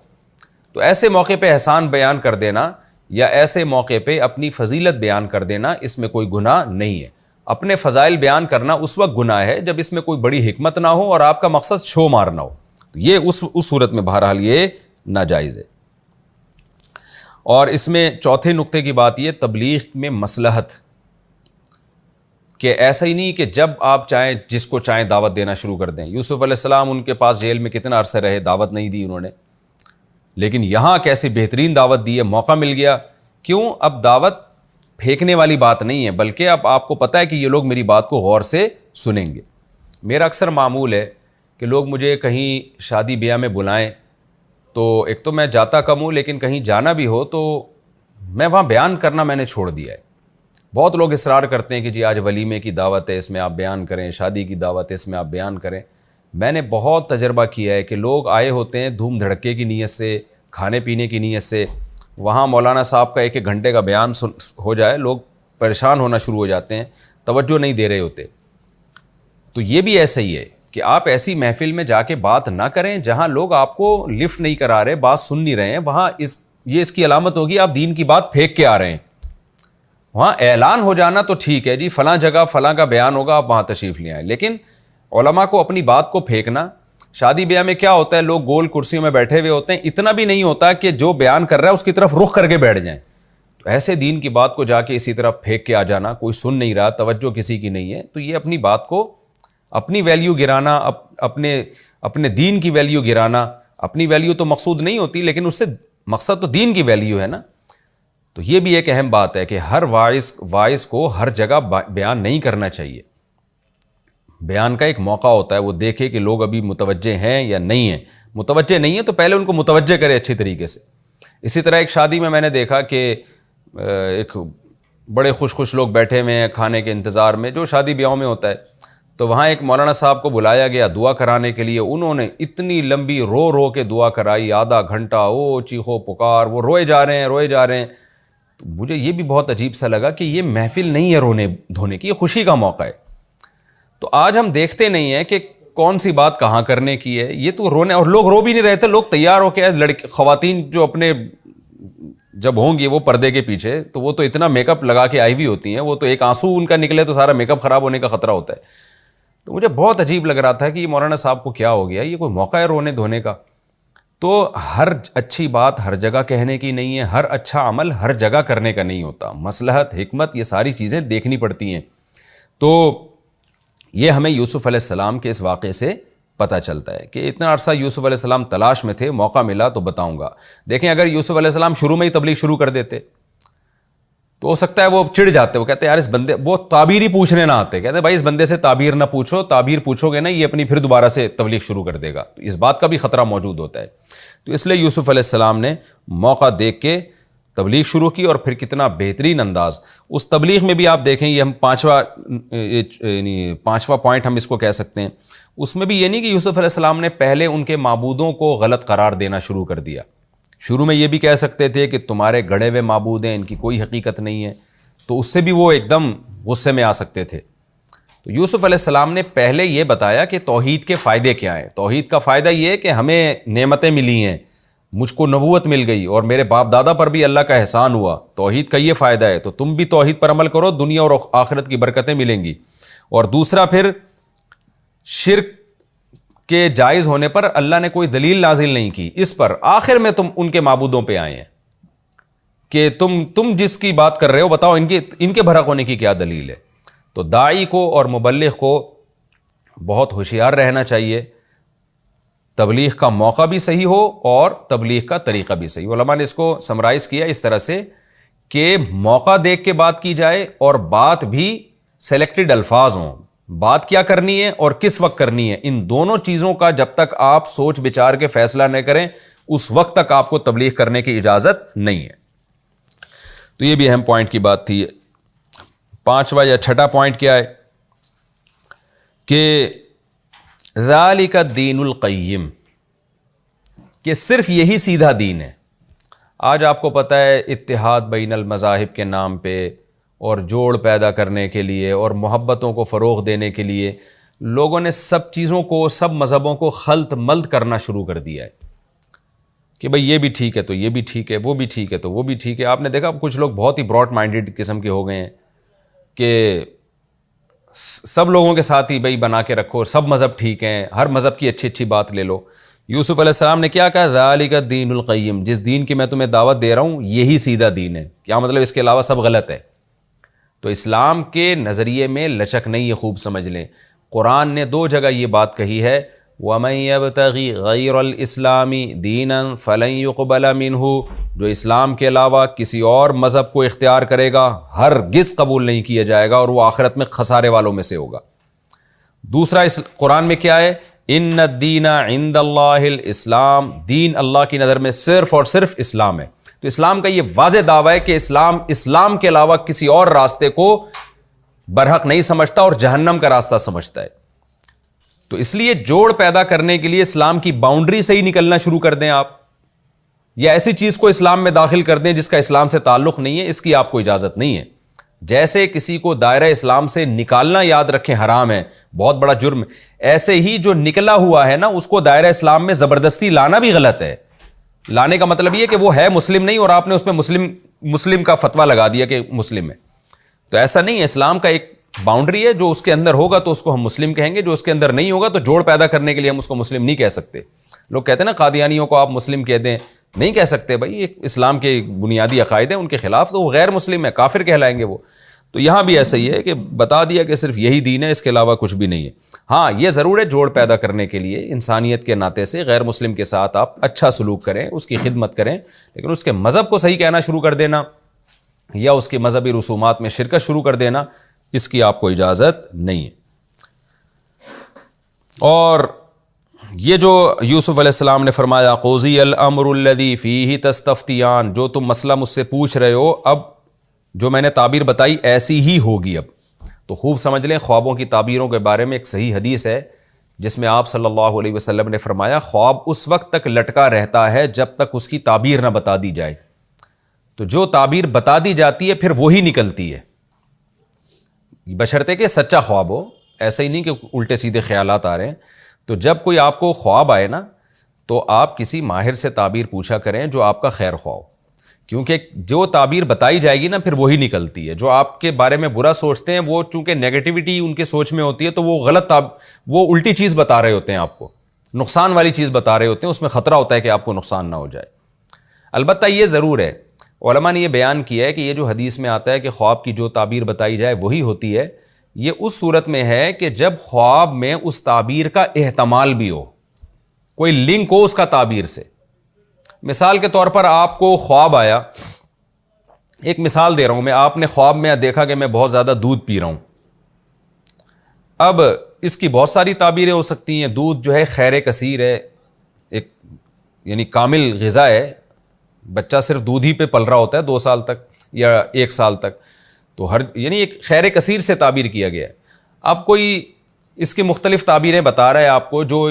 تو ایسے موقع پہ احسان بیان کر دینا یا ایسے موقع پہ اپنی فضیلت بیان کر دینا اس میں کوئی گناہ نہیں ہے. اپنے فضائل بیان کرنا اس وقت گناہ ہے جب اس میں کوئی بڑی حکمت نہ ہو اور آپ کا مقصد شو مارنا ہو. یہ اس صورت میں بہرحال یہ ناجائز ہے. اور اس میں چوتھے نقطے کی بات یہ تبلیغ میں مصلحت، کہ ایسا ہی نہیں کہ جب آپ چاہیں جس کو چاہیں دعوت دینا شروع کر دیں. یوسف علیہ السلام ان کے پاس جیل میں کتنا عرصہ رہے، دعوت نہیں دی انہوں نے، لیکن یہاں کیسی بہترین دعوت دی ہے، موقع مل گیا. کیوں؟ اب دعوت پھینکنے والی بات نہیں ہے، بلکہ اب آپ کو پتہ ہے کہ یہ لوگ میری بات کو غور سے سنیں گے. میرا اکثر معمول ہے کہ لوگ مجھے کہیں شادی بیاہ میں بلائیں تو ایک تو میں جاتا کم ہوں، لیکن کہیں جانا بھی ہو تو میں وہاں بیان کرنا میں نے چھوڑ دیا ہے. بہت لوگ اصرار کرتے ہیں کہ جی آج ولیمے کی دعوت ہے اس میں آپ بیان کریں، شادی کی دعوت ہے اس میں آپ بیان کریں. میں نے بہت تجربہ کیا ہے کہ لوگ آئے ہوتے ہیں دھوم دھڑکے کی نیت سے، کھانے پینے کی نیت سے، وہاں مولانا صاحب کا 1 گھنٹے کا بیان ہو جائے لوگ پریشان ہونا شروع ہو جاتے ہیں، توجہ نہیں دے رہے ہوتے. تو یہ بھی ایسا ہی ہے کہ آپ ایسی محفل میں جا کے بات نہ کریں جہاں لوگ آپ کو لفٹ نہیں کرا رہے، بات سن نہیں رہے ہیں. وہاں یہ اس کی علامت ہوگی آپ دین کی بات پھینک کے آ رہے ہیں. وہاں اعلان ہو جانا تو ٹھیک ہے جی فلاں جگہ فلاں کا بیان ہوگا آپ وہاں تشریف لے آئیں، لیکن علماء کو اپنی بات کو پھینکنا. شادی بیاہ میں کیا ہوتا ہے، لوگ گول کرسیوں میں بیٹھے ہوئے ہوتے ہیں، اتنا بھی نہیں ہوتا کہ جو بیان کر رہا ہے اس کی طرف رخ کر کے بیٹھ جائیں. تو ایسے دین کی بات کو جا کے اسی طرح پھینک کے آ جانا، کوئی سن نہیں رہا، توجہ کسی کی نہیں ہے، تو یہ اپنی بات کو، اپنی ویلیو گرانا، اپنے دین کی ویلیو گرانا. اپنی ویلیو تو مقصود نہیں ہوتی، لیکن اس سے مقصد تو دین کی ویلیو ہے نا. تو یہ بھی ایک اہم بات ہے کہ ہر وائس کو ہر جگہ بیان نہیں کرنا چاہیے. بیان کا ایک موقع ہوتا ہے، وہ دیکھے کہ لوگ ابھی متوجہ ہیں یا نہیں ہیں. متوجہ نہیں ہیں تو پہلے ان کو متوجہ کرے اچھی طریقے سے. اسی طرح ایک شادی میں نے دیکھا کہ ایک بڑے خوش لوگ بیٹھے ہوئے ہیں کھانے کے انتظار میں، جو شادی بیاہوں میں ہوتا ہے، تو وہاں ایک مولانا صاحب کو بلایا گیا دعا کرانے کے لیے. انہوں نے اتنی لمبی رو کے دعا کرائی، آدھا گھنٹہ او چیخو پکار، وہ روئے جا رہے ہیں. تو مجھے یہ بھی بہت عجیب سا لگا کہ یہ محفل نہیں ہے رونے دھونے کی، یہ خوشی کا موقع ہے. تو آج ہم دیکھتے نہیں ہیں کہ کون سی بات کہاں کرنے کی ہے، یہ تو رونے، اور لوگ رو بھی نہیں رہتے، لوگ تیار ہو کے، خواتین جو اپنے جب ہوں گی وہ پردے کے پیچھے، تو وہ تو اتنا میک اپ لگا کے آئی ہوئی ہوتی ہیں، وہ تو ایک آنسو ان کا نکلے تو سارا میک اپ خراب ہونے کا خطرہ ہوتا ہے. تو مجھے بہت عجیب لگ رہا تھا کہ یہ مولانا صاحب کو کیا ہو گیا، یہ کوئی موقع ہے رونے دھونے کا؟ تو ہر اچھی بات ہر جگہ کہنے کی نہیں ہے، ہر اچھا عمل ہر جگہ کرنے کا نہیں ہوتا، مصلحت، حکمت، یہ ساری چیزیں دیکھنی پڑتی ہیں. تو یہ ہمیں یوسف علیہ السلام کے اس واقعے سے پتہ چلتا ہے کہ اتنا عرصہ یوسف علیہ السلام تلاش میں تھے، موقع ملا تو بتاؤں گا. دیکھیں اگر یوسف علیہ السلام شروع میں ہی تبلیغ شروع کر دیتے تو ہو سکتا ہے وہ چڑ جاتے، وہ کہتے ہیں یار اس بندے، وہ تعبیر ہی پوچھنے نہ آتے، کہتے ہیں بھائی اس بندے سے تعبیر نہ پوچھو، تعبیر پوچھو گے نا یہ اپنی پھر دوبارہ سے تبلیغ شروع کر دے گا. تو اس بات کا بھی خطرہ موجود ہوتا ہے. تو اس لیے یوسف علیہ السلام نے موقع دیکھ کے تبلیغ شروع کی، اور پھر کتنا بہترین انداز اس تبلیغ میں بھی آپ دیکھیں. یہ ہم پانچواں پوائنٹ ہم اس کو کہہ سکتے ہیں. اس میں بھی یہ نہیں کہ یوسف علیہ السلام نے پہلے ان کے معبودوں کو غلط قرار دینا شروع کر دیا. شروع میں یہ بھی کہہ سکتے تھے کہ تمہارے گڑھے ہوئے معبود ہیں، ان کی کوئی حقیقت نہیں ہے، تو اس سے بھی وہ ایک دم غصے میں آ سکتے تھے. تو یوسف علیہ السلام نے پہلے یہ بتایا کہ توحید کے فائدے کیا ہیں. توحید کا فائدہ یہ ہے کہ ہمیں نعمتیں ملی ہیں، مجھ کو نبوت مل گئی، اور میرے باپ دادا پر بھی اللہ کا احسان ہوا. توحید کا یہ فائدہ ہے، تو تم بھی توحید پر عمل کرو، دنیا اور آخرت کی برکتیں ملیں گی. اور دوسرا پھر شرک کے جائز ہونے پر اللہ نے کوئی دلیل نازل نہیں کی اس پر، آخر میں تم ان کے معبودوں پہ آئے ہیں کہ تم جس کی بات کر رہے ہو بتاؤ ان کے بھرک ہونے کی کیا دلیل ہے. تو داعی کو اور مبلغ کو بہت ہوشیار رہنا چاہیے، تبلیغ کا موقع بھی صحیح ہو اور تبلیغ کا طریقہ بھی صحیح. علماء نے اس کو سمرائز کیا اس طرح سے کہ موقع دیکھ کے بات کی جائے، اور بات بھی سلیکٹڈ الفاظ ہوں. بات کیا کرنی ہے اور کس وقت کرنی ہے، ان دونوں چیزوں کا جب تک آپ سوچ بچار کے فیصلہ نہ کریں اس وقت تک آپ کو تبلیغ کرنے کی اجازت نہیں ہے. تو یہ بھی اہم پوائنٹ کی بات تھی. پانچواں یا چھٹا پوائنٹ کیا ہے کہ ذالک الدین القیم، کہ صرف یہی سیدھا دین ہے. آج آپ کو پتہ ہے اتحاد بین المذاہب کے نام پہ اور جوڑ پیدا کرنے کے لیے اور محبتوں کو فروغ دینے کے لیے لوگوں نے سب چیزوں کو، سب مذہبوں کو خلط ملط کرنا شروع کر دیا ہے کہ بھئی یہ بھی ٹھیک ہے تو یہ بھی ٹھیک ہے، وہ بھی ٹھیک ہے تو وہ بھی ٹھیک ہے. آپ نے دیکھا کچھ لوگ بہت ہی براڈ مائنڈڈ قسم کے ہو گئے ہیں کہ سب لوگوں کے ساتھ ہی بھئی بنا کے رکھو، سب مذہب ٹھیک ہیں، ہر مذہب کی اچھی بات لے لو. یوسف علیہ السلام نے کیا کہا؟ ذالک الدین القیم، جس دین کی میں تمہیں دعوت دے رہا ہوں یہی سیدھا دین ہے. کیا مطلب؟ اس کے علاوہ سب غلط ہے. تو اسلام کے نظریے میں لچک نہیں ہے، خوب سمجھ لیں. قرآن نے 2 جگہ یہ بات کہی ہے، وَمَن يَبْتَغِ غَيْرَ الْإِسْلَامِ دِينًا فَلَن يُقْبَلَ مِنْهُ، جو اسلام کے علاوہ کسی اور مذہب کو اختیار کرے گا ہرگز قبول نہیں کیا جائے گا، اور وہ آخرت میں خسارے والوں میں سے ہوگا. دوسرا اس قرآن میں کیا ہے؟ ان الدین عند اللہ الاسلام، دین اللہ کی نظر میں صرف اور صرف اسلام ہے. تو اسلام کا یہ واضح دعویٰ ہے کہ اسلام کے علاوہ کسی اور راستے کو برحق نہیں سمجھتا اور جہنم کا راستہ سمجھتا ہے. تو اس لیے جوڑ پیدا کرنے کے لیے اسلام کی باؤنڈری سے ہی نکلنا شروع کر دیں آپ، یا ایسی چیز کو اسلام میں داخل کر دیں جس کا اسلام سے تعلق نہیں ہے، اس کی آپ کو اجازت نہیں ہے. جیسے کسی کو دائرہ اسلام سے نکالنا یاد رکھیں حرام ہے، بہت بڑا جرم، ایسے ہی جو نکلا ہوا ہے نا اس کو دائرہ اسلام میں زبردستی لانا بھی غلط ہے. لانے کا مطلب یہ کہ وہ ہے مسلم نہیں اور آپ نے اس میں مسلم کا فتویٰ لگا دیا کہ مسلم ہے. تو ایسا نہیں ہے. اسلام کا ایک باؤنڈری ہے، جو اس کے اندر ہوگا تو اس کو ہم مسلم کہیں گے، جو اس کے اندر نہیں ہوگا تو جوڑ پیدا کرنے کے لیے ہم اس کو مسلم نہیں کہہ سکتے. لوگ کہتے ہیں نا قادیانیوں کو آپ مسلم کہہ دیں، نہیں کہہ سکتے بھائی، یہ اسلام کے بنیادی عقائد ہیں، ان کے خلاف تو وہ غیر مسلم ہے، کافر کہلائیں گے وہ. تو یہاں بھی ایسا ہی ہے کہ بتا دیا کہ صرف یہی دین ہے، اس کے علاوہ کچھ بھی نہیں ہے. ہاں یہ ضرور ہے جوڑ پیدا کرنے کے لیے انسانیت کے ناطے سے غیر مسلم کے ساتھ آپ اچھا سلوک کریں، اس کی خدمت کریں، لیکن اس کے مذہب کو صحیح کہنا شروع کر دینا یا اس کی مذہبی رسومات میں شرکت شروع کر دینا، اس کی آپ کو اجازت نہیں ہے. اور یہ جو یوسف علیہ السلام نے فرمایا قضی الامر الذی فیہ تستفتیان، جو تم مسئلہ مجھ سے پوچھ رہے ہو اب جو میں نے تعبیر بتائی ایسی ہی ہوگی. اب تو خوب سمجھ لیں خوابوں کی تعبیروں کے بارے میں ایک صحیح حدیث ہے جس میں آپ صلی اللہ علیہ وسلم نے فرمایا خواب اس وقت تک لٹکا رہتا ہے جب تک اس کی تعبیر نہ بتا دی جائے. تو جو تعبیر بتا دی جاتی ہے پھر وہی نکلتی ہے، بشرطے کہ سچا خواب ہو. ایسا ہی نہیں کہ الٹے سیدھے خیالات آ رہے ہیں. تو جب کوئی آپ کو خواب آئے نا تو آپ کسی ماہر سے تعبیر پوچھا کریں جو آپ کا خیر خواہ ہو، کیونکہ جو تعبیر بتائی جائے گی نا پھر وہی نکلتی ہے. جو آپ کے بارے میں برا سوچتے ہیں وہ چونکہ نیگیٹیوٹی ان کے سوچ میں ہوتی ہے تو وہ غلط وہ الٹی چیز بتا رہے ہوتے ہیں، آپ کو نقصان والی چیز بتا رہے ہوتے ہیں. اس میں خطرہ ہوتا ہے کہ آپ کو نقصان نہ ہو جائے. البتہ یہ ضرور ہے، علماء نے یہ بیان کیا ہے کہ یہ جو حدیث میں آتا ہے کہ خواب کی جو تعبیر بتائی جائے وہی ہوتی ہے، یہ اس صورت میں ہے کہ جب خواب میں اس تعبیر کا احتمال بھی ہو، کوئی لنک ہو اس کا تعبیر سے. مثال کے طور پر آپ کو خواب آیا، ایک مثال دے رہا ہوں میں، آپ نے خواب میں دیکھا کہ میں بہت زیادہ دودھ پی رہا ہوں. اب اس کی بہت ساری تعبیریں ہو سکتی ہیں. دودھ جو ہے خیر کثیر ہے، ایک یعنی کامل غذا ہے. بچہ صرف دودھ ہی پہ پل رہا ہوتا ہے 2 سال تک یا 1 سال تک، تو یعنی ایک خیر کثیر سے تعبیر کیا گیا ہے. اب کوئی اس کی مختلف تعبیریں بتا رہا ہے آپ کو جو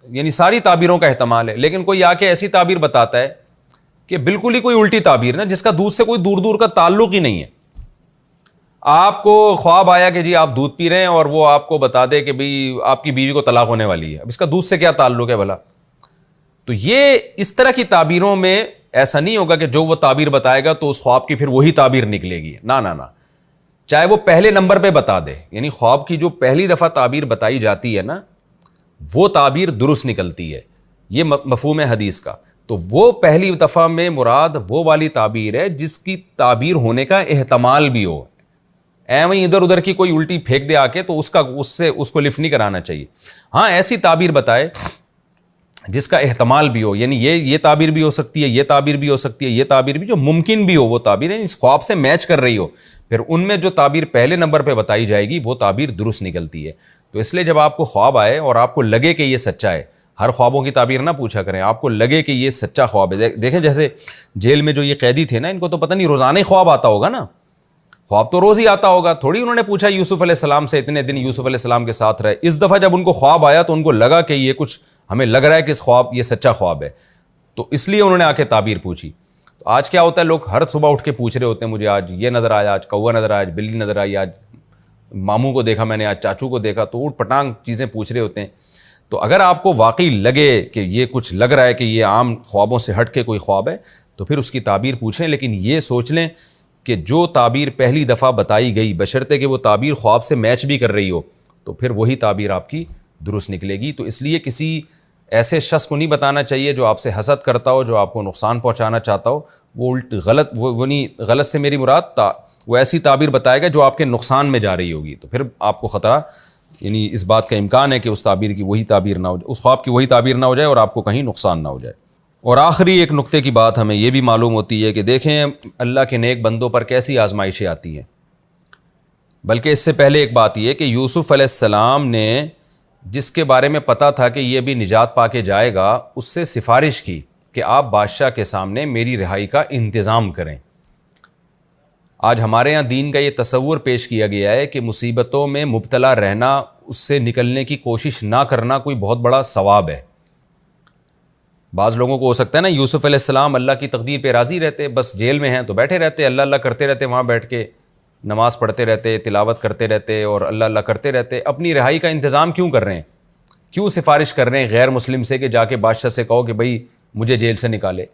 یعنی ساری تعبیروں کا احتمال ہے، لیکن کوئی آ کے ایسی تعبیر بتاتا ہے کہ بالکل ہی کوئی الٹی تعبیر نا، جس کا دودھ سے کوئی دور دور کا تعلق ہی نہیں ہے. آپ کو خواب آیا کہ جی آپ دودھ پی رہے ہیں اور وہ آپ کو بتا دے کہ بھئی آپ کی بیوی کو طلاق ہونے والی ہے. اب اس کا دودھ سے کیا تعلق ہے بھلا؟ تو یہ اس طرح کی تعبیروں میں ایسا نہیں ہوگا کہ جو وہ تعبیر بتائے گا تو اس خواب کی پھر وہی تعبیر نکلے گی. نہ، چاہے وہ پہلے نمبر پہ بتا دے، یعنی خواب کی جو پہلی دفعہ تعبیر بتائی جاتی ہے نا وہ تعبیر درست نکلتی ہے. یہ مفہوم ہے حدیث کا. تو وہ پہلی دفعہ میں مراد وہ والی تعبیر ہے جس کی تعبیر ہونے کا احتمال بھی ہو. وہیں ادھر ادھر کی کوئی الٹی پھینک دے آ کے تو اس کو لفٹ نہیں کرانا چاہیے. ہاں ایسی تعبیر بتائے جس کا احتمال بھی ہو، یعنی یہ تعبیر بھی ہو سکتی ہے، یہ تعبیر بھی ہو سکتی ہے، یہ تعبیر بھی جو ممکن بھی ہو، وہ تعبیر یعنی اس خواب سے میچ کر رہی ہو، پھر ان میں جو تعبیر پہلے نمبر پہ بتائی جائے گی وہ تعبیر درست نکلتی ہے. تو اس لیے جب آپ کو خواب آئے اور آپ کو لگے کہ یہ سچا ہے، ہر خوابوں کی تعبیر نہ پوچھا کریں، آپ کو لگے کہ یہ سچا خواب ہے. دیکھیں جیسے جیل میں جو یہ قیدی تھے نا، ان کو تو پتہ نہیں روزانہ ہی خواب آتا ہوگا نا، خواب تو روز ہی آتا ہوگا. تھوڑی انہوں نے پوچھا یوسف علیہ السلام سے، اتنے دن یوسف علیہ السلام کے ساتھ رہے. اس دفعہ جب ان کو خواب آیا تو ان کو لگا کہ یہ کچھ ہمیں لگ رہا ہے کہ اس خواب یہ سچا خواب ہے، تو اس لیے انہوں نے آ کے تعبیر پوچھی. تو آج کیا ہوتا ہے، لوگ ہر صبح اٹھ کے پوچھ رہے ہوتے ہیں مجھے آج یہ نظر آیا، آج کوا نظر آیا، آج بلی نظر آئی، آج ماموں کو دیکھا میں نے، آج چاچو کو دیکھا، تو اوٹ پٹانگ چیزیں پوچھ رہے ہوتے ہیں. تو اگر آپ کو واقعی لگے کہ یہ کچھ لگ رہا ہے کہ یہ عام خوابوں سے ہٹ کے کوئی خواب ہے تو پھر اس کی تعبیر پوچھیں، لیکن یہ سوچ لیں کہ جو تعبیر پہلی دفعہ بتائی گئی بشرطے کہ وہ تعبیر خواب سے میچ بھی کر رہی ہو تو پھر وہی تعبیر آپ کی درست نکلے گی. تو اس لیے کسی ایسے شخص کو نہیں بتانا چاہیے جو آپ سے حسد کرتا ہو، جو آپ کو نقصان پہنچانا چاہتا ہو. وہ غلط سے میری مراد وہ ایسی تعبیر بتائے گا جو آپ کے نقصان میں جا رہی ہوگی، تو پھر آپ کو خطرہ یعنی اس بات کا امکان ہے کہ اس تعبیر کی وہی تعبیر نہ ہو جائے، اس خواب کی وہی تعبیر نہ ہو جائے اور آپ کو کہیں نقصان نہ ہو جائے. اور آخری ایک نقطے کی بات ہمیں یہ بھی معلوم ہوتی ہے کہ دیکھیں اللہ کے نیک بندوں پر کیسی آزمائشیں آتی ہیں. بلکہ اس سے پہلے ایک بات یہ کہ یوسف علیہ السلام نے جس کے بارے میں پتہ تھا کہ یہ بھی نجات پا کے جائے گا، اس سے سفارش کی کہ آپ بادشاہ کے سامنے میری رہائی کا انتظام کریں. آج ہمارے ہاں دین کا یہ تصور پیش کیا گیا ہے کہ مصیبتوں میں مبتلا رہنا، اس سے نکلنے کی کوشش نہ کرنا کوئی بہت بڑا ثواب ہے. بعض لوگوں کو ہو سکتا ہے نا یوسف علیہ السلام اللہ کی تقدیر پہ راضی رہتے، بس جیل میں ہیں تو بیٹھے رہتے، اللہ اللہ کرتے رہتے، وہاں بیٹھ کے نماز پڑھتے رہتے، تلاوت کرتے رہتے اور اللہ اللہ کرتے رہتے. اپنی رہائی کا انتظام کیوں کر رہے ہیں؟ کیوں سفارش کر رہے ہیں غیر مسلم سے کہ جا کے بادشاہ سے کہو کہ بھائی مجھے جیل سے نکالے؟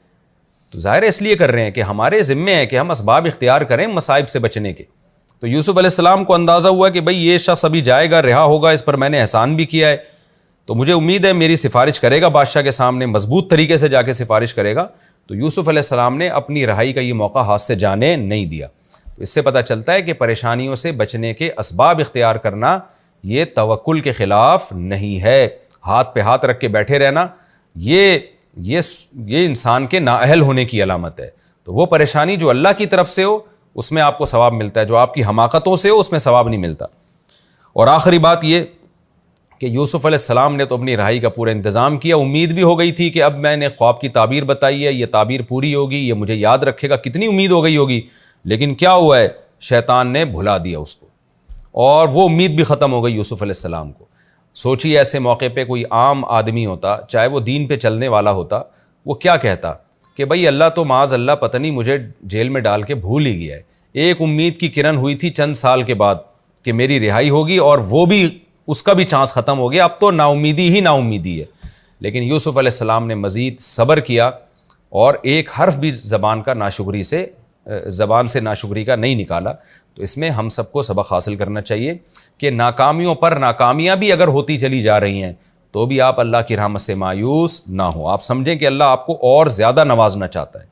تو ظاہر اس لیے کر رہے ہیں کہ ہمارے ذمے ہے کہ ہم اسباب اختیار کریں مصائب سے بچنے کے. تو یوسف علیہ السلام کو اندازہ ہوا کہ بھائی یہ شخص ابھی جائے گا، رہا ہوگا، اس پر میں نے احسان بھی کیا ہے، تو مجھے امید ہے میری سفارش کرے گا بادشاہ کے سامنے، مضبوط طریقے سے جا کے سفارش کرے گا. تو یوسف علیہ السلام نے اپنی رہائی کا یہ موقع ہاتھ سے جانے نہیں دیا. تو اس سے پتہ چلتا ہے کہ پریشانیوں سے بچنے کے اسباب اختیار کرنا یہ توکل کے خلاف نہیں ہے. ہاتھ پہ ہاتھ رکھ کے بیٹھے رہنا یہ انسان کے نااہل ہونے کی علامت ہے. تو وہ پریشانی جو اللہ کی طرف سے ہو اس میں آپ کو ثواب ملتا ہے، جو آپ کی حماقتوں سے ہو اس میں ثواب نہیں ملتا. اور آخری بات یہ کہ یوسف علیہ السلام نے تو اپنی رہائی کا پورا انتظام کیا. امید بھی ہو گئی تھی کہ اب میں نے خواب کی تعبیر بتائی ہے، یہ تعبیر پوری ہوگی، یہ مجھے یاد رکھے گا. کتنی امید ہو گئی ہوگی لیکن کیا ہوا ہے, شیطان نے بھلا دیا اس کو, اور وہ امید بھی ختم ہو گئی یوسف علیہ السلام کو. سوچیے ایسے موقع پہ کوئی عام آدمی ہوتا, چاہے وہ دین پہ چلنے والا ہوتا, وہ کیا کہتا کہ بھائی اللہ تو معاذ اللہ پتہ نہیں مجھے جیل میں ڈال کے بھول ہی گیا ہے, ایک امید کی کرن ہوئی تھی چند سال کے بعد کہ میری رہائی ہوگی, اور وہ بھی اس کا بھی چانس ختم ہو گیا, اب تو نا امیدی ہی نا امیدی ہے. لیکن یوسف علیہ السلام نے مزید صبر کیا, اور ایک حرف بھی زبان سے ناشکری کا نہیں نکالا. تو اس میں ہم سب کو سبق حاصل کرنا چاہیے کہ ناکامیوں پر ناکامیاں بھی اگر ہوتی چلی جا رہی ہیں تو بھی آپ اللہ کی رحمت سے مایوس نہ ہو. آپ سمجھیں کہ اللہ آپ کو اور زیادہ نوازنا چاہتا ہے.